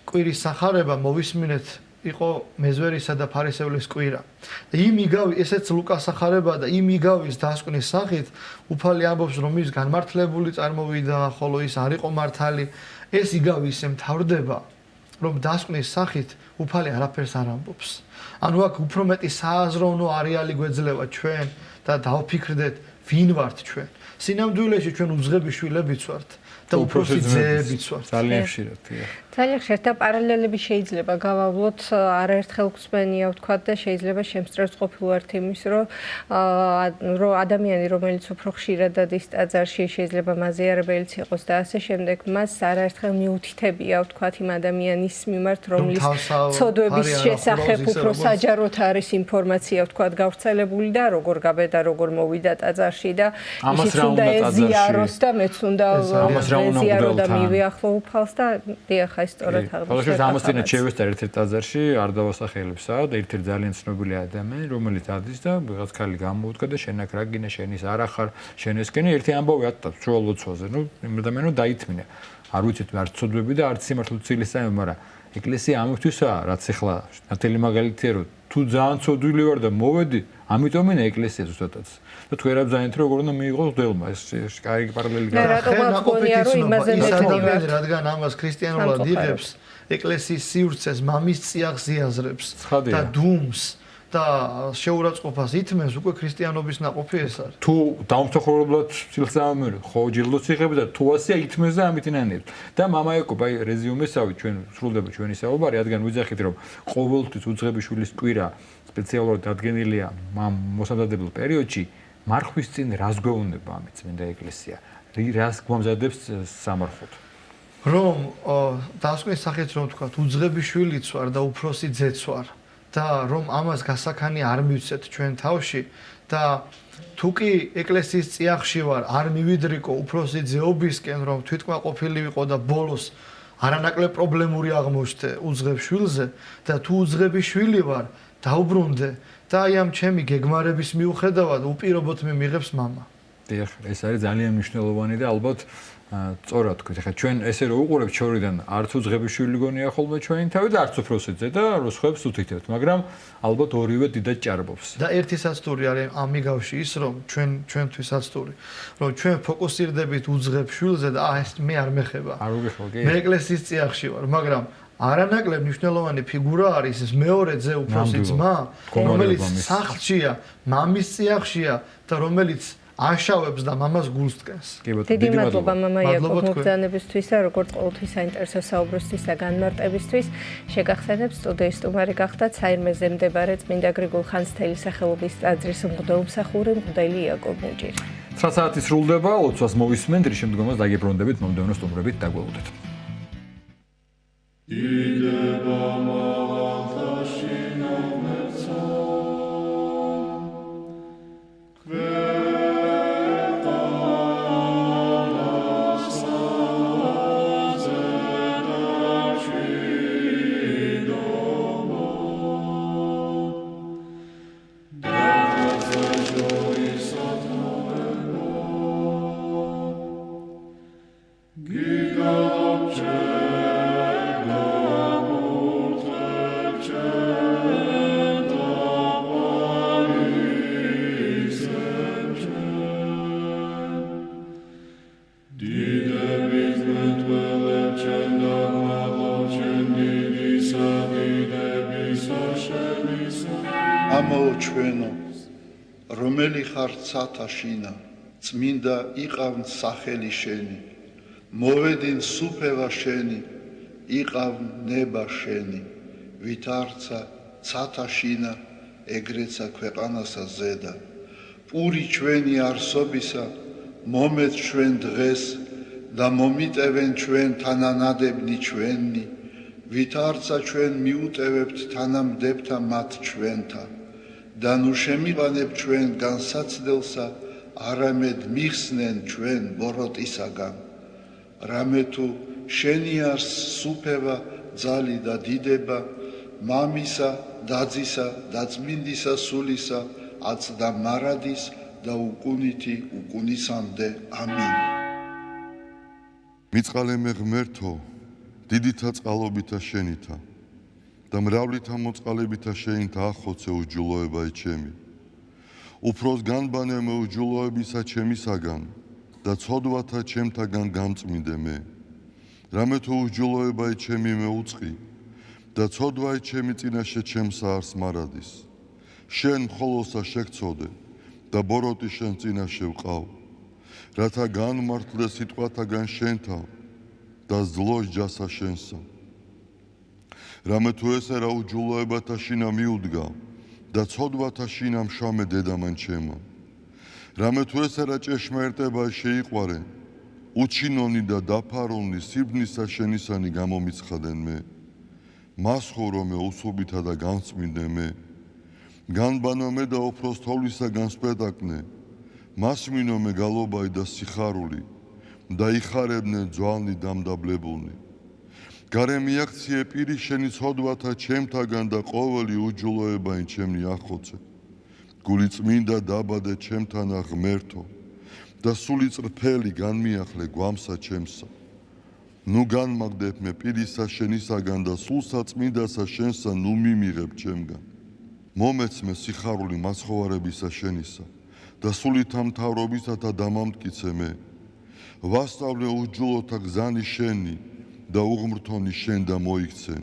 კვირის სახარება მოვისმინეთ იყო მეზვერისა და ფარისევლის კვირა. და იმ იგავი, ესეც ლუკას სახარება და იმ იგავის დასკვნის სახით უფალი ამბობს, რომ ის განმართლებული წარმოვიდა, ხოლო ის არ იყო მართალი. ეს იგავი ისე მთავრდება, რომ დასკვნის სახით უფალი არაფერს არ ამბობს. ანუ აქ უფრო მეტი სააზროვნო არეალი გვეძლევა ჩვენ და დავფიქრდეთ, ვინ ვართ ჩვენ. სინამდვილეში ჩვენ უძღები შვილებიც ვართ და უფროსი ძეებიც ვართ. ძალიან ხშირად. ძალიან ხშირად და პარალელები შეიძლება გავავლოთ, არაერთხელ გვსმენია ვთქვათ და შეიძლება შემსწრებს ყოფილვართ იმის, რომ ადამიანი, რომელიც უფრო ხშირადად ის ტაძარში შეიძლება მაზიარებელიც იყოს და ასე შემდეგ, მას არაერთხელ მიუთითებია ვთქვათ იმ ადამიანის მიმართ, რომლის ცოდვების შესახებ უფრო საჯაროდ არის ინფორმაცია ვთქვათ გავრცელებული და როგორ გაბედა, როგორ მოვიდა ტაძარში და ისიც უნდა ეზიაროს და მეც უნდა ეზიარო და მივიახლო უფალს და დიახ სწორად აღნიშნეთ. ხოლო ამასთანავე შევესწარ ერთ-ერთ ტაძარში არ დავასახელებსა და ერთ-ერთი ძალიან ცნობილი ადამიანი, რომელიც ადის და ვიღაც ქალი გამოუდგა და შენ აქ რა გინდა, შენ ის არ ახარ, შენ ესკენი ერთი ამბავი ატყდა ჩუალოცვაზე. ნუ იმ ადამიანს დაითმინა. არ ვიცით არც ცოდვები და არც სიმართლეცილის სამი, მაგრამ ეკლესია ამისთვისაა, რაც ახლა ნათელი მაგალითია, რომ თუ ძალიან ცოდვილი ვარ და მოვედი, ამიტომ ენა ეკლესია ზუსტადაც. და თუ ერაბ ძალიან როგორ უნდა მიიღოს დელმა, ეს კარგი პარალელი რადგან ამას ქრისტიანულად იღებს, ეკლესიის სივრცეს მამის წიაღს იაზრებს და დუმს და შეურაცხყოფას ითმენს, უკვე ქრისტიანობის ნაყოფი ეს არის. თუ დამსახურებლად სილსამერო, ხო ჯილდოს იღებს და თუ ასე ითმენს და ამით ინანებს. და მამა ეკო, აი რეზიუმესავით ჩვენ სრულდება ჩვენი საუბარი, რადგან ვიძახით, რომ ყოველთვის უძღები შვილის კვირა სპეციალურად დადგენილია ამ მოსამზადებელ პერიოდში, მარხვის წინ რას გვეუბნება ამით წმინდა ეკლესია? რას გვამზადებს სამარხოდ? რომ დასკვნის სახით რომ ვთქვათ, უძღები შვილიც ვარ და უფროსი ძეც ვარ. და რომ ამას გასახანი არ მივცეთ ჩვენ თავში და თუ კი ეკლესიის წიაღში ვარ, არ მივიდრიკო უფროსი ძეობისკენ, რომ თვითკმაყოფილი ვიყო და ბოლოს არანაკლებ პრობლემური აღმოჩნდე უძღებ შვილზე და თუ უძღები შვილი ვარ, დაუბრუნდე და აი ამ ჩემი გეგმარების მიუხედავად უპირობოდ მე მიღებს მამა. დიახ, ეს არის ძალიან მნიშვნელოვანი და ალბათ სწორად თქვით. ახლა ჩვენ ესე რომ უყურებთ შორიდან არც უძღები შვილი გონია ხოლმე ჩვენი თავი და არც უფროსიძე და რუსხებს უთითებთ, მაგრამ ალბათ ორივე დიდად ჭარბობს. და ერთი საცდური არის ამ მიგავში ის, რომ ჩვენთვის საცდური, რომ ჩვენ ფოკუსირდებით უძღებ შვილზე და ეს მე არ მეხება. არ უგეხო, კი? მე ეკლესიის წიაღში ვარ, მაგრამ არანაკლებ მნიშვნელოვანი ფიგურა არის ეს მეორე ძე უფროსი ძმა, რომელიც სახლშია, მამის წიაღშია და რომელიც აშავებს და მამას გულს დგას. დიდი მადლობა მამა იაკობ მობრძანებისთვის და როგორც ყოველთვის საინტერესო საუბრისთვის და განმარტებისთვის. შეგახსენებთ სტუდიის სტუმარი გახდათ საირმეზე მდებარე წმინდა გრიგოლ ხანძთელის სახელობის ტაძრის მღვდელმსახური მღვდელი იაკობ მუჭირი. 9 საათი სრულდება, ლოცვას მოვისმენთ, რის შემდგომაც დაგებრუნდებით მომდევნო სტუმრებით დაგველოდეთ. ჩვენო რომელი ხარ ცათა შინა წმინდა იყავ სახელი შენი მოვედინ სუფევა შენი იყავ ნება შენი ვითარცა ცათა შინა ეგრეცა ქვეყანასა ზედა პური ჩვენი არსობისა მომეც ჩვენ დღეს და მომიტევენ ჩვენ თანანადებნი ჩვენი ვითარცა ჩვენ მიუტევებთ თანამდებთა მათ ჩვენთა და ნუ შემიყანებ ჩვენ განსაცდელსა არამედ მიხსნენ ჩვენ ბოროტისაგან რამე თუ შენი არს სუფევა ძალი და დიდება მამისა დაძისა და წმინდისა სულისა აცდა მარადის და უკუნითი უკუნისამდე ამინ მიწყალე მე ღმერთო დიდითა წყალობითა შენითა და მრავლითა მოწყალებითა შენითა ახოცე უჯულოებაი ჩემი უფროს განბანე მე უჯულოებისა ჩემისაგან და ცოდვათა ჩემთაგან გამწმინდე მე რამე თუ უჯულოებაი ჩემი მე უწყი და ცოდვაი ჩემი წინაშე ჩემსა არს მარადის შენ მხოლოსა შეგწოდე და ბოროტი შენ წინაშე ვყავ რათა განმართლე სიტყვათაგან შენთა და ზლოს ჯასა შენსა რამე თუ ესე რა უჯულოებათა შინა მიუდგა და ცოდვათა შინა მშამე დედამან ჩემო რამე თუ ესე რა ჭეშმარიტება შეიყვარე უჩინონი და დაფარონი სიბნისა შენისანი გამომიცხადენ მე მას ხორო მე უსუბითა და განწმინდე მე განბანო მე და უფროს თოვლისაგან სპეტაკნე მას მინო მე გალობაი და სიხარული და იხარებდნენ ძვალნი დამდაბლებულნი გარე მიაქციე პირი შენი ცოდვათა ჩემთაგან და ყოველი უჯულოებაი ჩემნი ახოცე გული წმინდა დაბადე ჩემთანა ღმერთო და სული წრფელი განმიახლე გვამსა ჩემსა ნუ განმაგდებ მე პირისა შენისაგან და სულსა წმინდასა შენსა ნუ მიმიღებ ჩემგან მომეცმე სიხარული მაცხოვარებისა შენისა და სულითა მთავრობისათა დამამტკიცე მე ვასწავლე უჯულოთა გზანი შენი და უღმრთონი შენ და მოიქცენ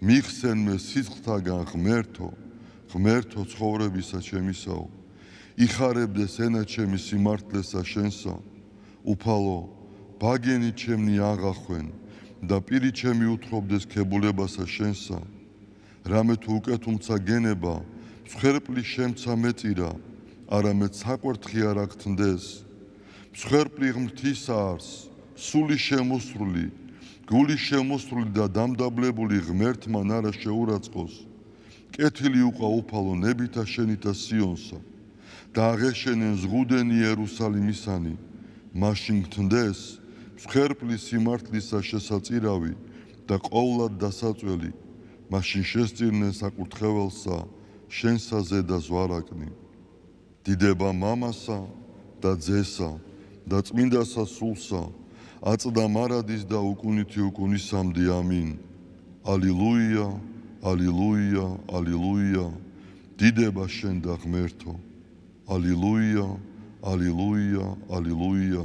მიხსენ მე სიცხთაგან ღმერთო ცხოვრებისა ჩემისაო იხარებდეს ენა ჩემი სიმართლესა შენსა უფალო ბაგენი ჩემნი აღახვენ და პირი ჩემი უთხრობდეს ქებულებასა შენსა რამე თუ უკეთუმცა გენება მსხვერპლი შემცა მეწირა არამედ საკვერთხი არ აგთნდეს მსხვერპლი ღმრთისა არს სული შემოსრული გული შემოსრული და დამდაბლებული ღმერთმან არა შეურაცხყოს კეთილი უყვა უფალო ნებითა შენითა სიონსა და აღეშენენ ზღუდენი იერუსალიმისანი მაშინ გთნდეს მსხვერპლის სიმართლისა შესაწირავი და ყოვლად დასაწველი მაშინ შესწირნენ საკურთხეველსა შენსა ზედა ზვარაკნი დიდება მამასა და ძესა და წმინდასა სულსა აწდა მარადის და უკუნითი უკუნისამდე ამინ ალილუია ალილუია ალილუია დიდება შენ და ღმერთო ალილუია ალილუია ალილუია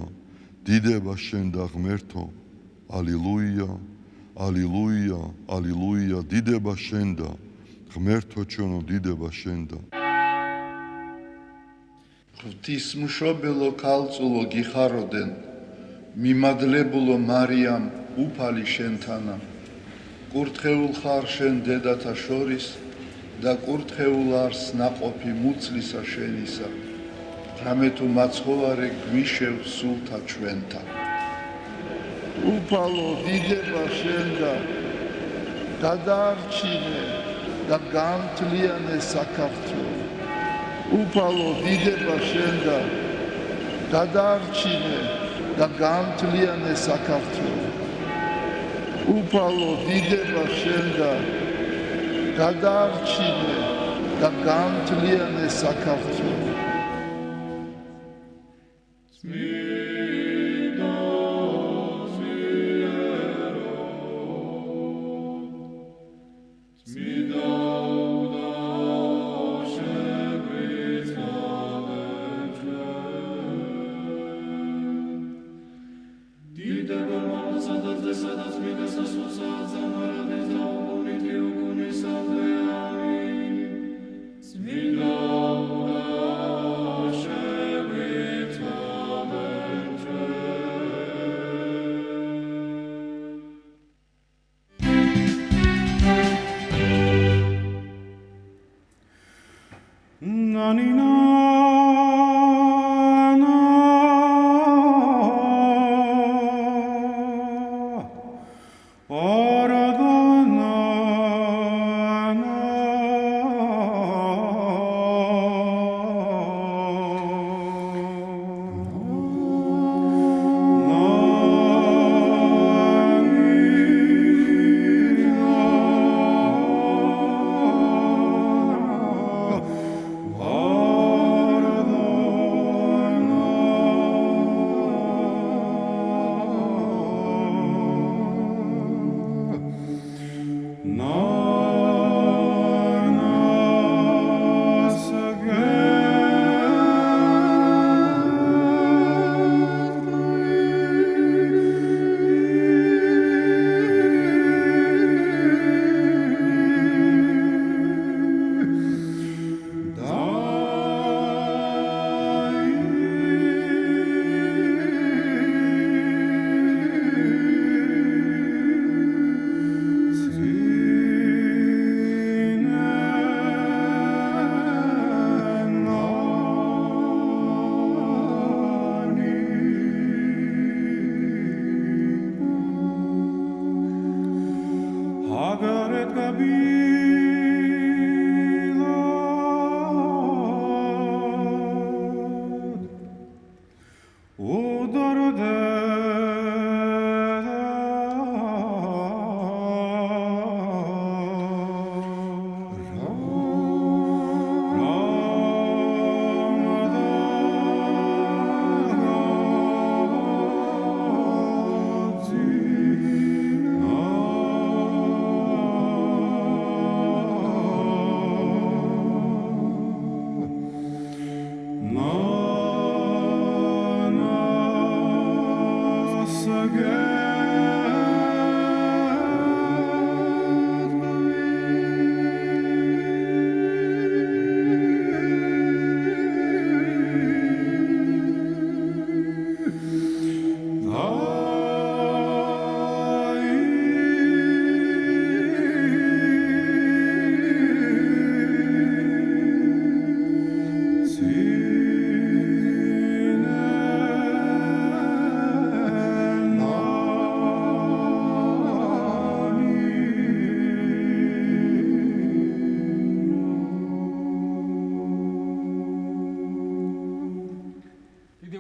დიდება შენ და ღმერთო ალილუია ალილუია ალილუია დიდება შენ და ღმერთო ჩვენო დიდება შენ და ღვთისმშობელო ქალწულო გიხაროდენ მიმადლებულო მარიამ უფალი შენთანა კურთხეულ ხარ შენ დედათა შორის და კურთხეულ არს ნაყოფი მუცლისა შენისა რამე თუ მაცხოვარე გვიშევ სულთა ჩვენთა უფალო დიდება შენ და გადაარჩინე და გამთლიანე საქართველო უფალო დიდება შენ და გადაარჩინე და გამთლიანე საქართველო უფალო დიდება შენ და გადაარჩინე და გამთლიანე საქართველო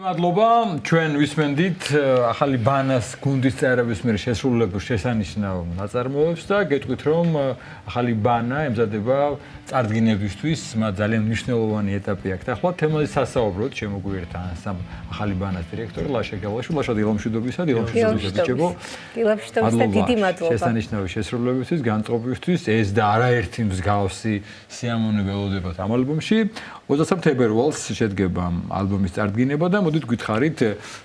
მადლობა ჩვენ ვისმენდით ახალი ბანას გუნდის წევრების მიერ შესრულებულ შესანიშნავ ნაწარმოებს და გეტყვით რომ ახალი ბანა ემზადება წარდგინებისთვის მათ ძალიან მნიშვნელოვანი ეტაპი აქვს. ახლა თემაზე სასაუბროთ შემოგვიერთდა ახალი ბანას დირექტორი ლაშა გელაშვილი. ლაშა დილამშვიდობისა, დილამშვიდობიჩებო. დილამშვიდობისა დიდი მადლობა. შესანიშნავი შესრულებისთვის, განწყობისთვის ეს და არაერთი მსგავსი სიამოვნე ველოდებათ ამ ალბომში. 23 თებერვალს შედგება ალბომის წარდგინება და მოდით გითხარით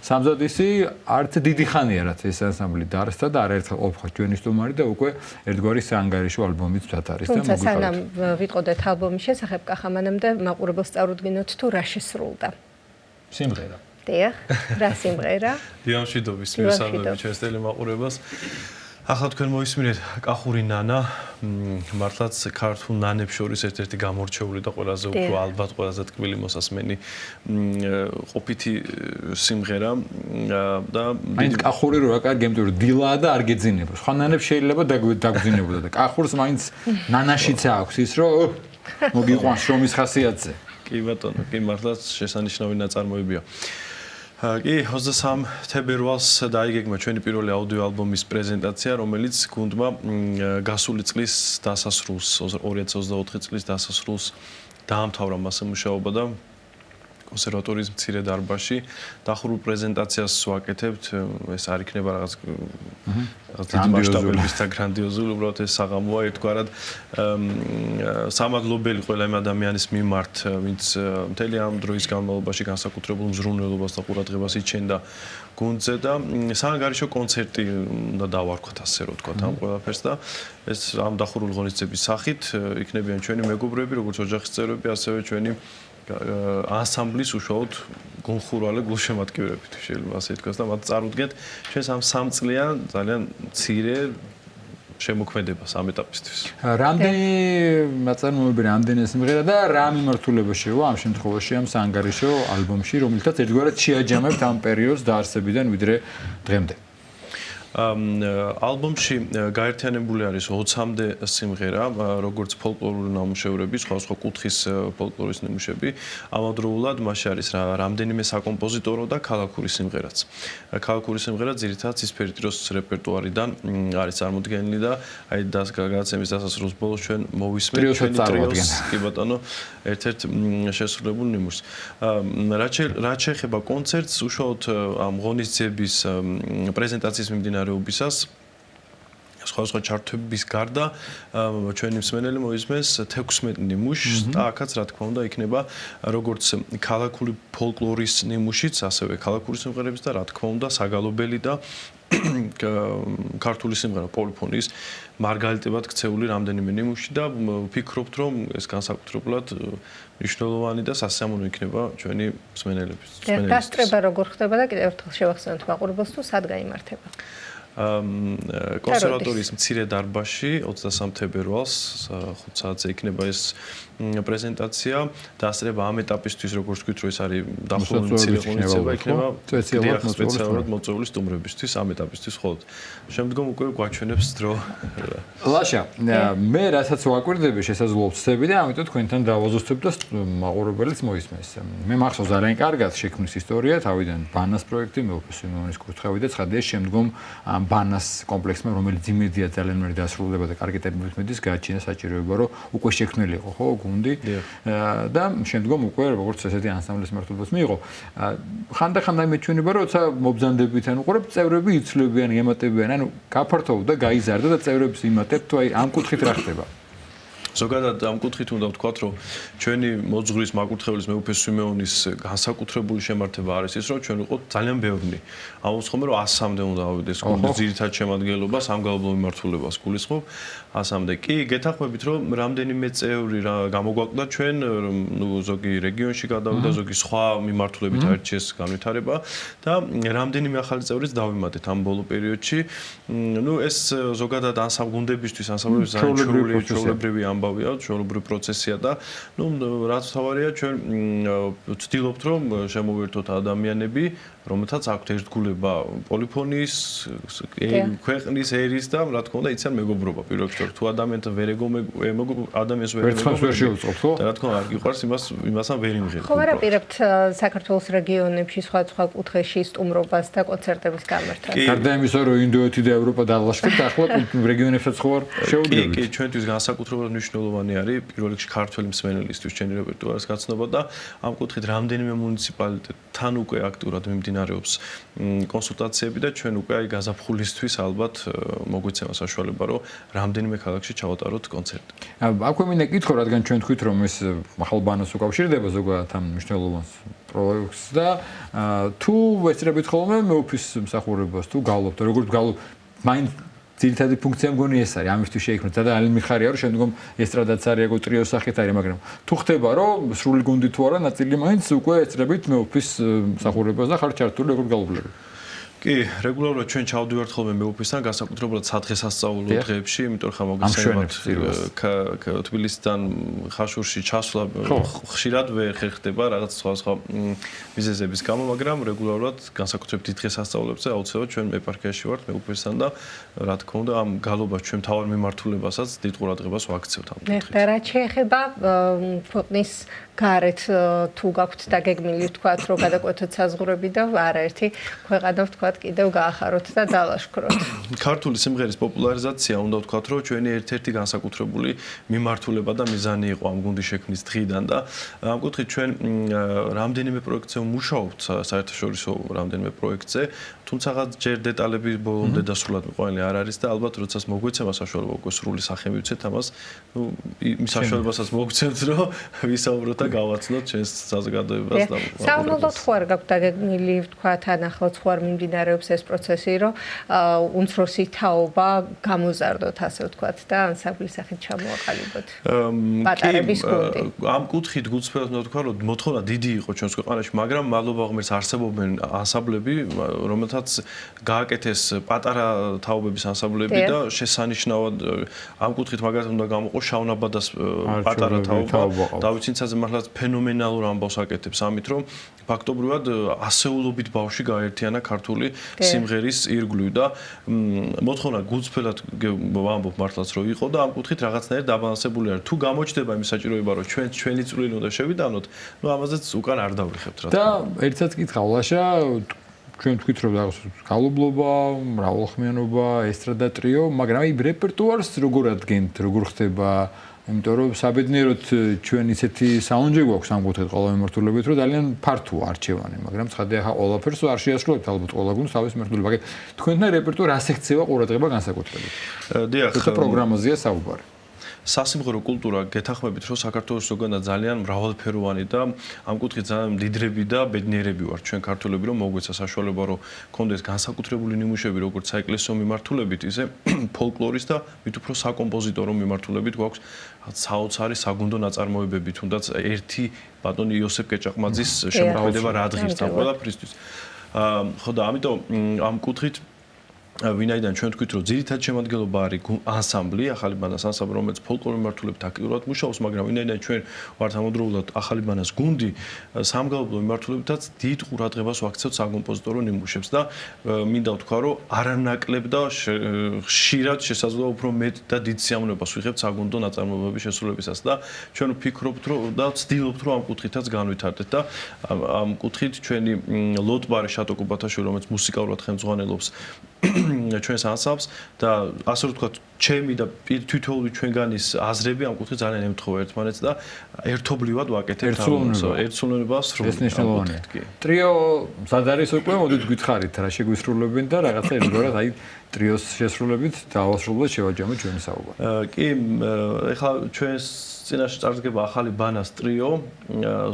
სამზადისი არც დიდი ხანია რაც ეს ანსამბლი დაარსდა და არაერთხელ ყოფხა ჩვენი სტუმარი და უკვე ერთგვარი საანგარიშო ალბომიც ვთათ არის და თუმცა სანამ ვიტყოდეთ ალბომის შესახებ კახამანამდე მაყურებელს წარუდგინოთ თუ რა შესრულდა. სიმღერა. დიახ, რა სიმღერა? დილამშვიდობის მისაღები ჩვენს ტელემაყურებელს. ახლა თქვენ მოისმინეთ კახური ნანა, მართლაც ქართულ ნანებს შორის ერთ-ერთი გამორჩეული და ყველაზე უფრო ალბათ ყველაზე ტკბილი მოსასმენი ყოფითი სიმღერა და მაინც კახური რო აკარ გემტური დილაა და არ გეძინება. სხვა ნანებს შეიძლება დაგძინებოდა და კახურს მაინც ნანაშიც აქვს ის რომ მოგიყვანს შრომის ხასიათზე. კი ბატონო, კი მართლაც შესანიშნავი ნაწარმოებია. კი 23 თებერვალს დაიგეგმა ჩვენი პირველი აუდიო ალბომის პრეზენტაცია, რომელიც გუნდმა გასული წლის დასასრულს 2024 წლის დასასრულს დაამთავრა მასზე მუშაობა და კონსერვატორიის მცირე დარბაზში დახურულ პრეზენტაციას ვაკეთებთ. ეს არ იქნება რაღაც დიდი მასშტაბების და გრანდიოზული, უბრალოდ ეს საღამოა ერთგვარად სამადლობელი ყველა იმ ადამიანის მიმართ, ვინც მთელი ამ დროის განმავლობაში განსაკუთრებულ მზრუნველობას და ყურადღებას იჩენდა გუნდზე და საანგარიშო კონცერტი უნდა დავარქვათ ასე რომ ვთქვათ ამ ყველაფერს და ეს ამ დახურული ღონისძიების სახით იქნებიან ჩვენი მეგობრები, როგორც ოჯახის წევრები, ასევე ჩვენი ანსამბლის უშუალოდ გულხურვალე გულშემატკივრები თუ შეიძლება ასე ითქვას და მათ წარუდგენთ ჩვენს ამ სამწლიან ძალიან მცირე შემოქმედებას ამ ეტაპისთვის. რამდენი ნაწარმოები, რამდენი სიმღერა და რა მიმართულება შევა ამ შემთხვევაში ამ საანგარიშო ალბომში, რომელთაც ერთგვარად შეაჯამებთ ამ პერიოდს დაარსებიდან ვიდრე დღემდე. ალბომში გაერთიანებული არის 20-მდე სიმღერა, როგორც ფოლკლორული ნამუშევრები, სხვადასხვა კუთხის ფოლკლორის ნიმუშები. ამავდროულად მასში არის რამდენიმე საკომპოზიტორო და ქალაქური სიმღერაც. ქალაქური სიმღერა ძირითადად ცისფერიტიროს რეპერტუარიდან არის წარმოდგენილი და აი გადაცემის დასასრულს ბოლოს ჩვენ მოვისმენთ ჩვენი ტრიოს, კი ბატონო, ერთ-ერთ შესრულებულ ნიმუშს. რაც შეეხება კონცერტს, უშუალოდ ამ ღონისძიების პრეზენტაციის მიმდინარეობისას სხვადასხვა ჩართვების გარდა ჩვენი მსმენელი მოისმენს 16 ნიმუშს და აქაც რა თქმა უნდა იქნება როგორც ქალაქური ფოლკლორის ნიმუშიც, ასევე ქალაქური სიმღერების და რა თქმა უნდა საგალობელი და ქართული სიმღერა პოლიფონიის მარგალიტებად ქცეული რამდენიმე ნიმუში და ვფიქრობთ რომ ეს განსაკუთრებულად მნიშვნელოვანი და სასიამოვნო იქნება ჩვენი მსმენელების. დასწრება როგორ ხდება და კიდევ ერთხელ შევახსენოთ მაყურებელს თუ სად გაიმართება? კონსერვატორიის მცირე დარბაზში 23 თებერვალს 5 საათზე იქნება ეს პრეზენტაცია. დასწრება ამ ეტაპისთვის როგორც ვთქვით რომ ეს არის დახურული მცირე ღონისძიება იქნება სპეციალურად მოწვეული სტუმრებისთვის ამ ეტაპისთვის ხოლმე. შემდგომ უკვე გვაჩვენებს დრო. ლაშა, მე რასაც ვაკვირდები შესაძლოა ვწდები და ამიტომ თქვენთან დავაზუსტებ და მაყურებელიც მოისმენს. მე მახსოვს ძალიან კარგად შექმნის ისტორია თავიდან ბანას პროექტი, მეუფე სიმეონის კურთხევი და ცხადია შემდგომ ბანას კომპლექსმა, რომელიც იმედია ძალიან მეტი დასრულდება და კარგი ტერმინით მედის გააჩინა საჭიროება, რომ უკვე შექმნილიყო, ხო, გუნდი და შემდგომ უკვე როგორც ესეთი ანსამბლის მართლობას მიიღო. ხანდახან მეჩვენება, რომ როცა მობრძანდებით ან უყურებ, წევრები იცვლებიან, ემატებიან, ანუ გაფართოვდა, გაიზარდა და წევრებს იმატებთ, აი ამ კუთხით რა ხდება? ზოგადად ამ კუთხით უნდა ვთქვათ, რომ ჩვენი მოძღვრის მაკურთხევლის მეუფე სიმეონის განსაკუთრებული შემართება არის ის, რომ ჩვენ ვიყოთ ძალიან ბევრნი. ამოხსოვს რომ 100-მდე უნდა ავიდეს გუნდის ძირითად შემადგენლობას, ამ გალობელ მიმართულებას გულისხმობ 100-მდე. კი, გეთანხმებით, რომ რამდენიმე წევრი გამოგვაკვდა ჩვენ, ნუ ზოგი რეგიონში გადავიდა, ზოგი სხვა მიმართულებით აირჩიეს განვითარება და რამდენიმე ახალი წევრიც დავიმატეთ ამ ბოლო პერიოდში. ნუ ეს ზოგადად ანსამბლებისთვის, ანსამბლების ძალიან ჩვეულებრივი ამბავია. ამბავია, ჩვეულებრივი პროცესია და რაც თავარია ჩვენ ვცდილობთ რომ შემოვერთოთ ადამიანები, რომელთაც აქვთ ერთგულება პოლიფონიის, ქვეყნის ერის და რა თქმა უნდა იციან მეგობრობა პირველ რიგში თუ ადამიანთან ვერ ადამიანს ვერ შევწყობთ ხო? და რა თქმა უნდა არ გიყვარს იმასთან ვერ იმღერთ. ხო, ვარაპირებთ საქართველოს რეგიონებში სხვა კუთხეში სტუმრობას და კონცერტების გამართვას. გარდა იმისა, რომ ინდოეთი და ევროპა დაღლაშეთ, ახლა რეგიონებსაც ხო არ შევდივართ. კი, ჩვენთვის განსაკუთრებულად მნიშვნელოვანი არის პირველ რიგში ქართველი მსმენელისთვის ჩვენი რეპერტუარის გაცნობა და ამ კუთხით რამდენიმე მუნიციპალიტეტთან უკვე აქტიურად მიმდინარეობს კონსულტაციები და ჩვენ უკვე აი გაზაფხულისთვის ალბათ მოგვეცემა საშუალება, რომ რამდენიმე ქალაქში ჩავატაროთ კონცერტი. აქვე მინდა კითხო, რადგან ჩვენ თქვით, რომ ეს ახალბანოს უკავშირდება ზოგადად ამ მნიშვნელოვან პროექტს და თუ ვესწრებით ხოლმე მეოფის მსახურებას, თუ გავლობთ, როგორც გავლობთ, მაინც ძირითადი ფუნქცია მგონი ეს არის, ამისთვის შეიქმნა და ძალიან მიხარია, რომ შემდგომ ესტრადაც არის, ეგო ტრიოს სახით არის, მაგრამ თუ ხდება, რომ სრული გუნდი თუ არა, ნაწილი მაინც უკვე ესწრებით მეოფის მსახურებას და ხარ ჩართული როგორც გალობლები. კი, რეგულარულად ჩვენ ჩავდივართ ხოლმე მეოფისთან, განსაკუთრებულად სადღესასწაულო დღეებში, იმიტომ რომ მოგესალმებთ თბილისიდან ხაშურში ჩასვლა ხშირად ვერ ხერხდება რაღაც სხვა მიზეზების გამო, მაგრამ რეგულარულად განსაკუთრებით დიდ დღესასწაულებზე აუცილებლად ჩვენ ეპარქიაში ვართ მეოფისთან და რა თქმა უნდა ამ გალობას ჩვენ თავარ მიმართულებასაც დიდ ყურადღებას ვაქცევთ ამ კუთხით. და რაც შეეხება ქვეყნის გარეთ თუ გაქვთ დაგეგმილი თქვათ რომ გადაკვეთოთ საზღვრები და არაერთი ქვეყანა თქვათ კიდევ გაახაროთ და დალაშქროთ. ქართული სიმღერის პოპულარიზაცია უნდა ვთქვათ რომ ჩვენი ერთ-ერთი განსაკუთრებული მიმართულება და მიზანი იყო ამ გუნდის შექმნის დღიდან და ამ კუთხით ჩვენ რამდენიმე პროექტზე ვმუშაობთ საერთაშორისო რამდენიმე პროექტზე თუმცა ჯერ დეტალები ბოლომდე დასრულად მიყვანილი არ არის და ალბათ როდესაც მოგვეცემა საშუალება უკვე სრული სახე მივცეთ ამას იმ საშუალებასაც მოგცემთ რომ ვისაუბროთ და გავაცნოთ ჩვენს საზოგადოებას და საომლოდ ხო არ გაქვთ დაგეგმილი ვთქვათ ან ახლაც ხო არ მიმდინარეობს ეს პროცესი რომ უმცროსი თაობა გამოზარდოთ ასე ვთქვათ და ანსამბლის სახით ჩამოაყალიბოთ პატარების გუნდი ამ კუთხით გულწრფელად უნდა ვთქვა რომ მოთხოვნა დიდი იყო ჩვენს ქვეყანაში მაგრამ მადლობა ღმერთს არსებობენ ანსამბლები რომელთაც გააკეთეს პატარა თაობების ანსამბლები და შესანიშნავად ამ კუთხით მაგალითად უნდა გამოყო შავნაბადას პატარა თაობა დავიცინცაძე მართლაც ფენომენალურ ამბავს აკეთებს ამით რომ ფაქტობრივად ასეულობით ბავშვი გააერთიანა ქართული სიმღერის ირგვლივ და მოთხოვნა გულწრფელად ვამბობ მართლაც რომ იყო და ამ კუთხით რაღაცნაირად დაბალანსებული არის თუ გამოჩნდება იმის საჭიროება რომ ჩვენი წვლილი უნდა შევიტანოთ ნუ ამაზეც უკან არ დავიხებთ რა და ერთსაც კითხავ ლაშა ჩვენ თქვით რომ გალობლობა, მრავალხმიანობა, ესტრადა ტრიო, მაგრამ აი რეპერტუარს როგორ ადგენთ, როგორ ხდება, იმიტომ რომ საბედნიეროდ ჩვენ ისეთი საუნჯი გვაქვს ამ კუთხით ყველა მიმართულებით, რომ ძალიან ფართოა არჩევანი, მაგრამ ცხადია ხა ყველაფერს არ შეასრულებთ ალბათ ყველა გუნდს თავის მიმართულებით, მაგრამ თქვენთან რეპერტუარი ასე ქცევა ყურადღება განსაკუთრებით. დიახ, თუ პროგრამაზეა საუბარი. სასიმღერო კულტურა გეთანხმებით რომ საქართველოს ზოგადად ძალიან მრავალფეროვანი და ამ კუთხით ძალიან მდიდრები და ბედნიერები ვართ ჩვენ ქართველები რომ მოგვეცა საშუალება რომ კონდეს განსაკუთრებული ნიმუშები როგორც საეკლესიო მიმართულებით ისე ფოლკლორის და მით უფრო საკომპოზიტორო მიმართულებით გვაქვს საოცარი საგუნდო ნაწარმოებები თუნდაც ერთი ბატონი იოსებ კეჭაყმაძის შემოქმედება რა დღის ამ ყველაფრისთვის ხო და ამიტომ ამ კუთხით ვინაიდან ჩვენ თქვით რომ ძირითად შემადგენლობა არის ანსამბლი, ახალი ბანას ანსამბლი, რომელიც ფოლკლორ მიმართულებით აქტიურად მუშაობს, მაგრამ ვინაიდან ჩვენ ვართ ამავდროულად ახალი ბანას გუნდი, სამგალობლო მიმართულებითაც დიდ ყურადღებას ვაქცევთ საკომპოზიტორო ნიმუშებს და მინდა ვთქვა რომ არანაკლებ და ხშირად შესაძლოა უფრო მეტ და დიდ სიამოვნებას ვიღებთ საგუნდო ნაწარმოებების შესრულებისას და ჩვენ ვფიქრობთ რომ და ვცდილობთ რომ ამ კუთხითაც განვითარდეთ და ამ კუთხით ჩვენი ლოტბარი შატო კუბათაშვილი რომელიც მუსიკალურად ხელმძღვანელობს ჩვენს ანსამბლს და ასე ვთქვათ, ჩემი და თითოეული ჩვენგანის აზრები ამ კუთხით ძალიან ემთხოვა ერთმანეთს და ერთობლივად ვაკეთებთ ერთსულნებას სრულად. ეს მნიშვნელოვანია. ტრიო მზად არის უკვე, მოდით გითხარით რა შეგვისრულებენ და რაღაცა ერთგვარად აი ტრიოს შესრულებით დავასრულოთ შევაჯამოთ ჩვენი საუბარი. კი, ეხლა ჩვენს წინაშე წარდგება ახალი ბანას ტრიო,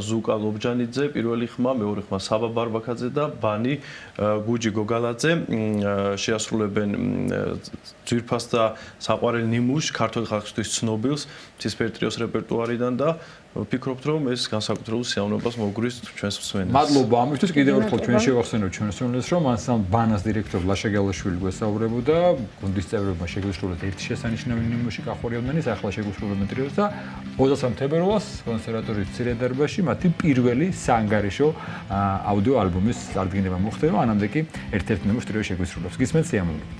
ზუკა ლობჯანიძე, პირველი ხმა, მეორე ხმა საბა ბარბაქაძე და ბანი გუჯი გოგალაძე შეასრულებენ ძვირფას და საყვარელ ნიმუშს ქართული ხალხისთვის ცნობილს ცისფერ ტრიოს რეპერტუარიდან და ვფიქრობთ, რომ ეს განსაკუთრებულ სიამოვნებას მოგვრის ჩვენს მსმენელს. მადლობა ამისთვის. კიდევ ერთხელ ჩვენ შევახსენოთ ჩვენს მსმენელს, რომ ანსამბლ ბანას დირექტორ ლაშა გელაშვილი გვესაუბრებოდა, გუნდის წევრებმა შეგუსრულეთ ერთი შესანიშნავი ნიმუში კახორიოდმენის, ახლა შეგუსრულებენ ტრიოს და 23 თებერვალს კონსერვატორის მცირე დარბაზში მათი პირველი საანგარიშო აუდიო ალბომის წარდგენება მოხდება, ანამდე კი ერთ-ერთ ნიმუშს ტრიო შეგუსრულებს. გისმენთ სიამოვნებით.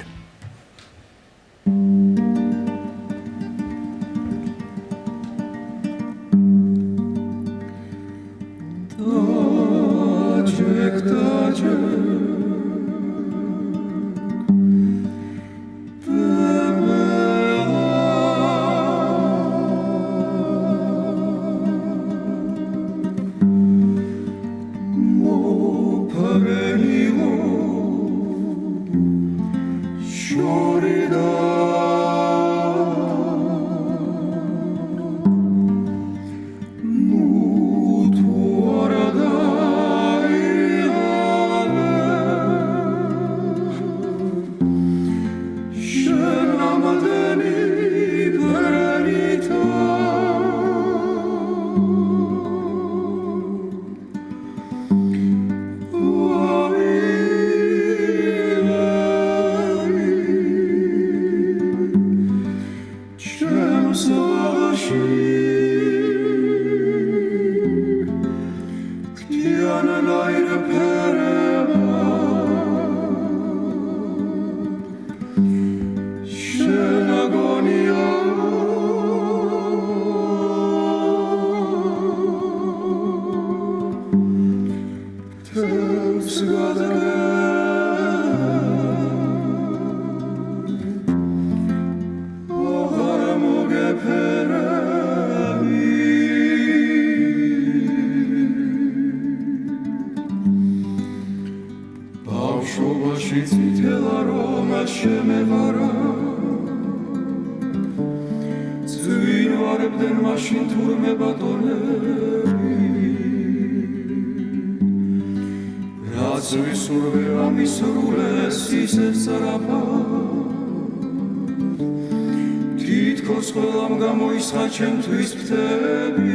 ჩემთვის ფრთები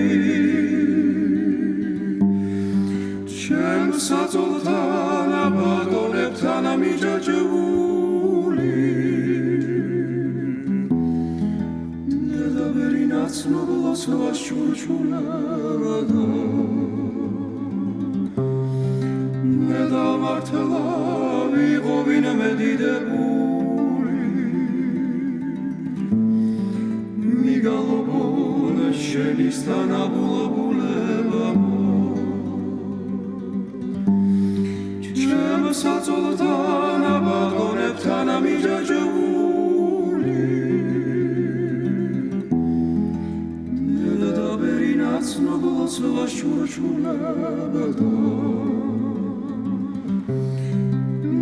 ჩემ საწოლთან აბატონებთან ამიჯაჭვული ნედაბერი ნაცნობლოს ვაშურჩულებადა ნედამართლა ვიღობინ მედიდებული მიგალობ შენისთან აბულაბულება ჩემ საწოლთან აბატონებთან ამიჯაჭვული ნედაბერი ნაცნობლოს ვაშურჩულებადა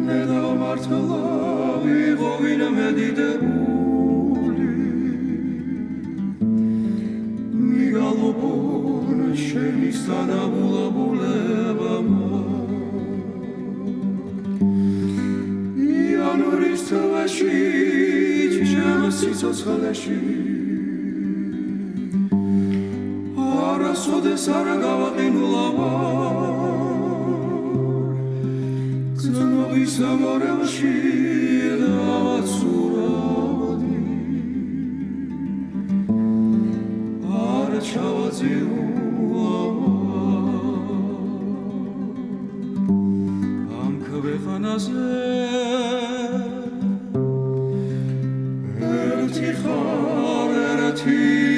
ნედამართლა ვიღობინ მედიდებული გალობონ შენისთან აბულაბულება იანვრის თვეში ჩემ სიცოცხლეში არასოდეს არ გავაყინულავარ გზნობის ამორევში დავაცურავდი ამ ქვეყანაზე ერთი ხარ ერთი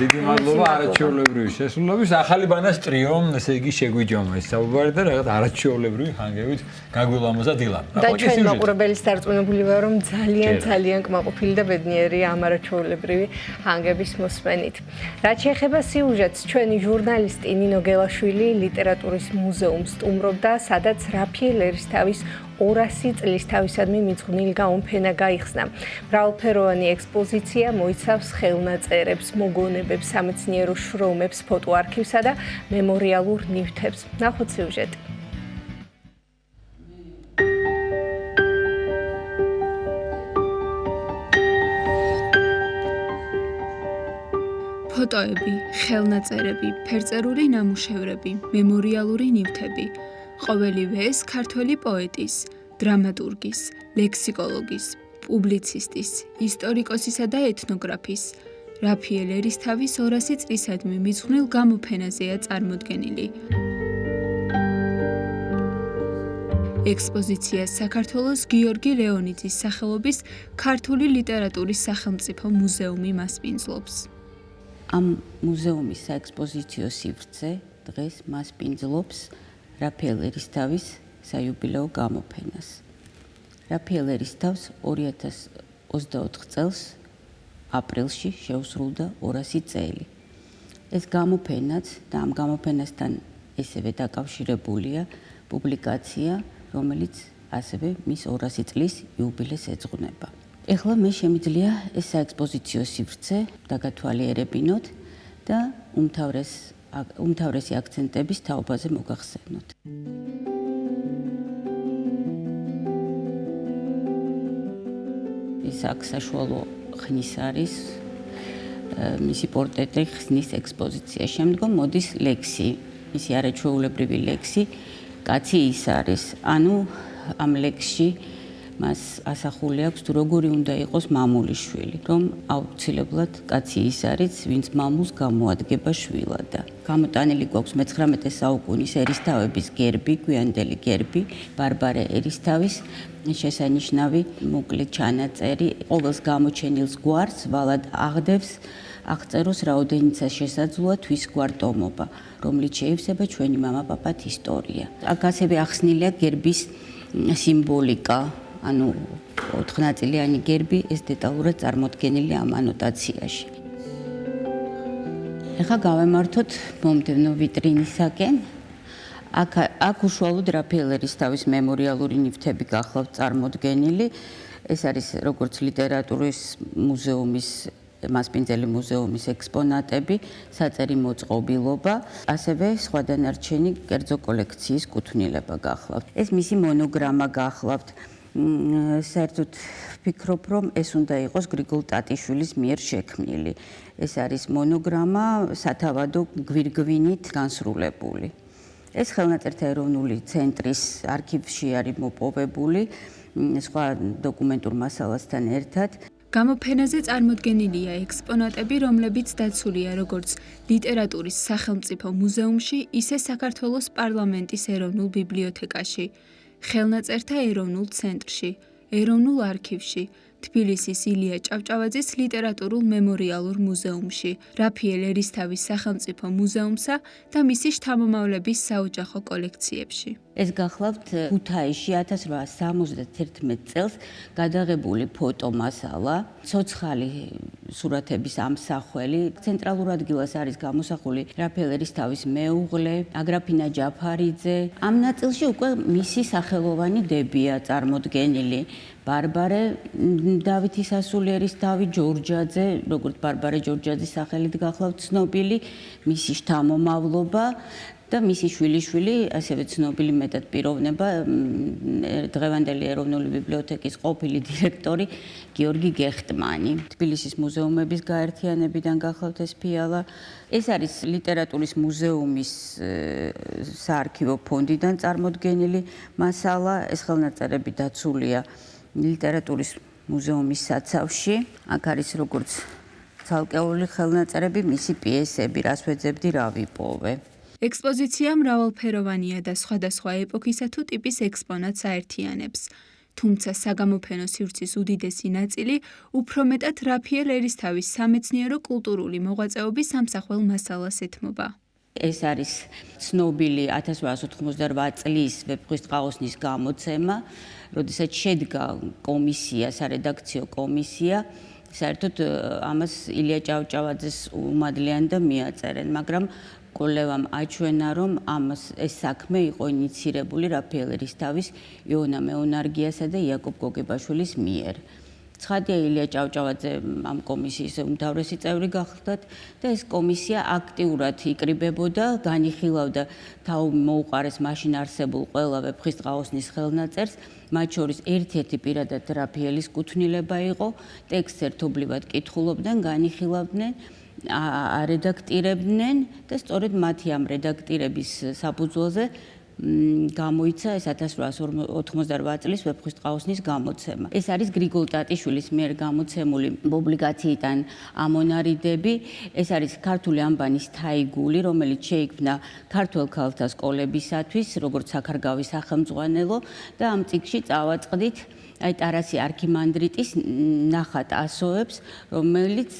დიდი მადლობა არაჩვეულებრივი შესრულების. ახალი ბანას ტრიომ, ესე იგი შეგვიჯომა ეს საუბარი და რაღაც არაჩვეულებრივი ხანგრძლივით გაგვილამოზა დილა. და ჩვენ მაყურებელის დარწმუნებული ვარ, რომ ძალიან კმაყოფილი და ბედნიერი ამ არაჩვეულებრივი ხანგების მოსმენით. რაც შეეხება სიუჟეტს, ჩვენი ჟურნალისტი ნინო გელაშვილი ლიტერატურის მუზეუმს სტუმრობდა, სადაც რაფიელ ერისთავის 200 წლის თავისადმი მიძღვნილი გამოფენა გაიხსნა. მრავალფეროვანი ექსპოზიცია მოიცავს ხელნაწერებს, მოგონებებს, სამეცნიერო შრომებს, ფოტოარქივსა და მემორიალურ ნივთებს. ნახოთ სიუჟეტი. ფოტოები, ხელნაწერები, ფერწერული ნამუშევრები, მემორიალური ნივთები. ყოველივე ეს ქართველი პოეტის, დრამატურგის, ლექსიკოლოგის, პუბლიცისტის, ისტორიკოსისა და ეთნოგრაფის, რაფიელ ერისთავის 200 წლისადმი მიძღვნილ გამოფენაზეა წარმოდგენილი. ექსპოზიცია საქართველოს გიორგი ლეონიძის სახელობის ქართული ლიტერატურის სახელმწიფო მუზეუმი მასპინძლობს. ამ მუზეუმის საექსპოზიციო სივრცე დღეს მასპინძლობს რაფიელ ერისთავის საიუბილეო გამოფენას. რაფიელ ერისთავს 2024 წელს აპრილში შეუსრულდა 200 წელი. ეს გამოფენაც და ამ გამოფენასთან ესევე დაკავშირებულია პუბლიკაცია, რომელიც ასევე მის 200 წლის იუბილეს ეძღვნება. ეხლა მე შემიძლია ეს საექსპოზიციო სივრცე დაგათვალიერებინოთ და უმთავრესი აქცენტების თაობაზე მოგახსენოთ. ეს აქ საშუალო ხნის არის მისი პორტრეტი ხსნის ექსპოზიცია. შემდგომ მოდის ლექსი, მისი არაჩვეულებრივი ლექსი, კაცი ის არის. ანუ ამ ლექსში მას ასახული აქვს თუ როგორი უნდა იყოს მამულიშვილი, რომ აუცილებლად კაცი ის არის, ვინც მამულს გამოადგება შვილად. გამოტანილი გვაქვს მე-19 საუკუნის ერისთავების გერბი, გვიანდელი გერბი, ბარბარე ერისთავის შესანიშნავი მოკლე ჩანაწერი, ყოველს გამოჩენილს გვარს ვალად აღდევს აღწეროს რაოდენიცა შესაძლოა თვის გვარტომობა, რომლით შეივსება ჩვენი მამაპაპათ ისტორია. აქ ასევე ახსნილია გერბის სიმბოლიკა, ანუ 4 ნაწილიანი გერბი, ეს დეტალურად წარმოდგენილი ამ ანოტაციაში. ეხლა გავემართოთ მომდევნო ვიტრინისაკენ. აქ უშუალოდ რაფიელ ერისთავის მემორიალური ნივთები გახლავთ წარმოდგენილი. ეს არის როგორც ლიტერატურის მუზეუმის მასპინძელი მუზეუმის ექსპონატები, საწერი მოწყობილობა, ასევე სხვა დანარჩენი კერძო კოლექციის კუთვნილება გახლავთ. ეს მისი მონოგრამა გახლავთ. საერთოდ ვფიქრობ, რომ ეს უნდა იყოს გრიგოლ ტატიშვილის მიერ შექმნილი. ეს არის მონოგრამა სათავადო გვირგვინით განსრულებული. ეს ხელნაწერთა ეროვნული ცენტრის არქივში არის მოპოვებული სხვა დოკუმენტურ მასალასთან ერთად. გამოფენაზე წარმოდგენილია ექსპონატები, რომლებიც დაცულია როგორც ლიტერატურის სახელმწიფო მუზეუმში, ისე საქართველოს პარლამენტის ეროვნულ ბიბლიოთეკაში, ხელნაწერთა ეროვნულ ცენტრში, ეროვნულ არქივში, თბილისის ილია ჭავჭავაძის ლიტერატურულ მემორიალურ მუზეუმში, რაფიელ ერისთავის სახელმწიფო მუზეუმსა და მისი შთამომავლების საოჯახო კოლექციებში. ეს გახლავთ ქუთაისში 1871 წელს გადაღებული ფოტომასალა, ცოცხალი სურათების ამსახველი. ცენტრალურ ადგილას არის გამოსახული რაფიელ ერისთავის მეუღლე, აგრაფინა ჯაფარიძე. ამ ნაწილში უკვე მისი სახელოვანი დებია წარმოდგენილი. ბარბარე დავითის ასულიერის დავით ჯორჯაძე, როგორც ბარბარე ჯორჯაძის სახელით გახლავთ ცნობილი, მისი შთამომავლობა და მისი შვილიშვილი, ასევე ცნობილი მეტად პიროვნება, დღევანდელი ეროვნული ბიბლიოთეკის ყოფილი დირექტორი გიორგი გეხტმანი. თბილისის მუზეუმების გაერთიანებიდან გახლავთ ეს ფიალა. ეს არის ლიტერატურის მუზეუმის საარქივო ფონდიდან წარმოდგენილი მასალა. ეს ხელნაწერები დაცულია ლიტერატურის მუზეუმის საცავში. აქ არის როგორც ცალკეული ხელნაწერები, მისი პიესები, რას ვეძებდი, რა ვიპოვე. ექსპოზიცია მრავალფეროვანია და სხვადასხვა ეპოქისა თუ ტიპის ექსპონატს აერთიანებს. თუმცა საგამოფენო სივრცის უდიდესი ნაწილი უფრო მეტად რაფიელ ერისთავის სამეცნიერო-კულტურული მოღვაწეობის სამსახველ მასალას ეთმობა. ეს არის ცნობილი 1888 წლის ვეფხვის ტყაოსნის გამოცემა, როდესაც შედგა კომისია, სარედაქციო კომისია. საერთოდ ამას ილია ჭავჭავაძეს უმადლიან და მიაწერენ, მაგრამ კოლევამ აჩვენა, რომ ეს საქმე იყო ინიცირებული რაფაელ ერისთავის, იონა მეუნარგიასა და იაკობ გოგებაშვილის მიერ. ცხადია, ილია ჭავჭავაძე ამ კომისიის უმთავრესი წევრი გახლდათ და ეს კომისია აქტიურად იკრიბებოდა, განიხილავდა მოუყარეს მაშინ არსებულ ყველა ვეფხისტყაოსნის ხელნაწერს, მათ შორის ერთ-ერთი პირადად რაფაელის კუთვნილება იყო, ტექსტს ერთობლივად კითხულობდნენ, განიხილავდნენ, არედაქტირებდნენ და სწორედ მათი ამ რედაქტირების საფუძველზე გამოიცა ეს 1888 წლის ვეფხისტყაოსნის გამოცემა. ეს არის გრიგოლ ტატიშვილის მიერ გამოცემული პუბლიკაციიდან ამონარიდები. ეს არის ქართული ანბანის თაიგული, რომელიც შეიქმნა ქართველ ქალთა სკოლებისათვის, როგორც საქარგავის სახელმძღვანელო და ამ წიგნში წავაწყდით აი ტარასი არქიმანდრიტის ნახატ ასოებს, რომელიც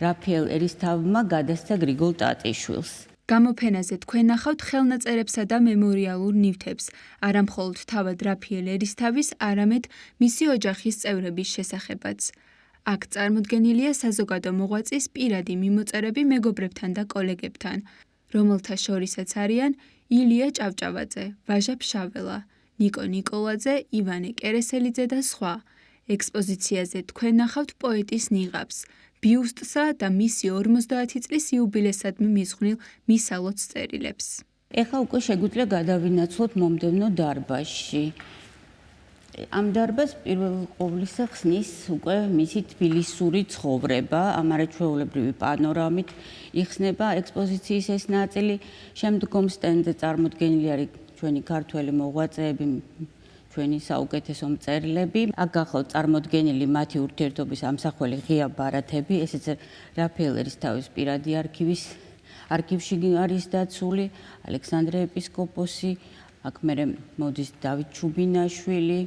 რაფაელ ერისთავმა გადასცა გრიგოლ ტატიშვილს. გამოფენაზე თქვენ ნახავთ ხელნაწერებსა და მემორიალურ ნივთებს, არა მხოლოდ თავად რაფაელ ერისთავის, არამედ მისი ოჯახის წევრების შესახებაც. აქ წარმოდგენილია საზოგადო მოღვაწის პირადი მიმოწერები მეგობრებთან და კოლეგებთან, რომელთა შორისაც არიან ილია ჭავჭავაძე, ვაჟა ფშაველა, ნიკო ნიკოლაძე, ივანე კერესელიძე და სხვა. ექსპოზიციაზე თქვენ ნახავთ პოეტის ნიღაბს, ბიუსტსა და მისი 50 წლის იუბილესადმი მიზღვნილ მისალოც წერილებს. ეხლა უკვე შეგვიძლია გადავინაცვლოთ მომდევნო დარბაზში. ამ დარბაზს პირველ ყოვლისა ხსნის უკვე მისი თბილისური ცხოვრება, ამ არაჩვეულებრივი პანორამით იხსნება ექსპოზიციის ეს ნაწილი. შემდგომ სტენდზე წარმოდგენილი არის ჩვენი ქართველი მოღვაწეები, ჩვენი საუკეთესო მწერლები. აქ გახლავთ წარმოდგენილი მათი ურთიერთობის ამსახველი ღია ბარათები, ესეც რაფაელ ერისთავის პირადი არქივში არის დაცული, ალექსანდრე ეპისკოპოსი, აქ მერე მოდის დავით ჩუბინაშვილი,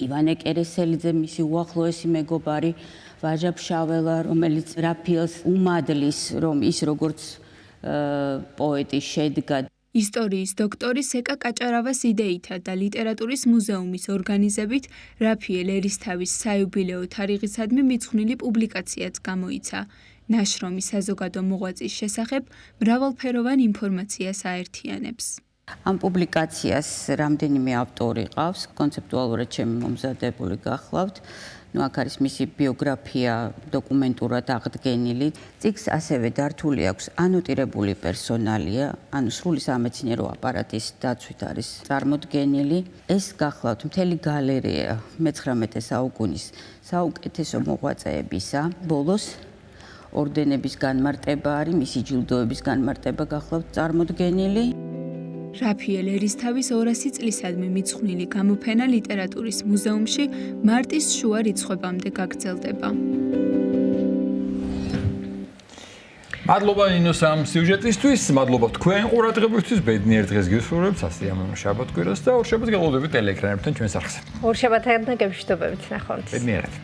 ივანე კერესელიძე, მისი უახლოესი მეგობარი, ვაჟა ფშაველა, რომელიც რაფაელს უმადლის, რომ ის როგორც პოეტი შედგა. ისტორიის დოქტორი სეკა კაჭარავას იდეითა და ლიტერატურის მუზეუმის ორგანიზებით რაფაელ ერისთავის საიუბილეო თარიღისადმი მიძღვნილი პუბლიკაციაც გამოიცა. ნაშრომი საზოგადო მოღვაწის შესახებ მრავალფეროვან ინფორმაციას აერთიანებს. ამ პუბლიკაციას რამდენიმე ავტორი ყავს, კონცეპტუალურად ჩემი მომზადებული გახლავთ. აქ არის მისი ბიოგრაფია დოკუმენტურად აღდგენილი. წიგნს ასევე დართული აქვს ანოტირებული პერსონალია, ანუ სრული სამეცნიერო აპარატის დაცვით არის წარმოდგენილი. ეს გახლავთ მთელი გალერეა მე-19 საუკუნის საუკეთესო მოღვაწეებისა. ბოლოს ორდენების განმარტება არის, მისი ჯილდოების განმარტება გახლავთ წარმოდგენილი. რაფაელ ერისთავის 200 წლისადმი მიძღვნილი გამოფენა ლიტერატურის მუზეუმში მარტის შუა რიცხვებამდე გაგრძელდება. მადლობა ინოს ამ სიუჟეტისთვის, მადლობა თქვენ ყურადღებისთვის, ბედნიერ დღეს გისურვებთ, სასიამოვნო შაბათ-კვირას და ორ შაბათს გელოდებით ტელეეკრანებთან ჩვენს არხზე. ორ შაბათ ერთად გემშვიდობებით ნახვამდის. ბედნიერად.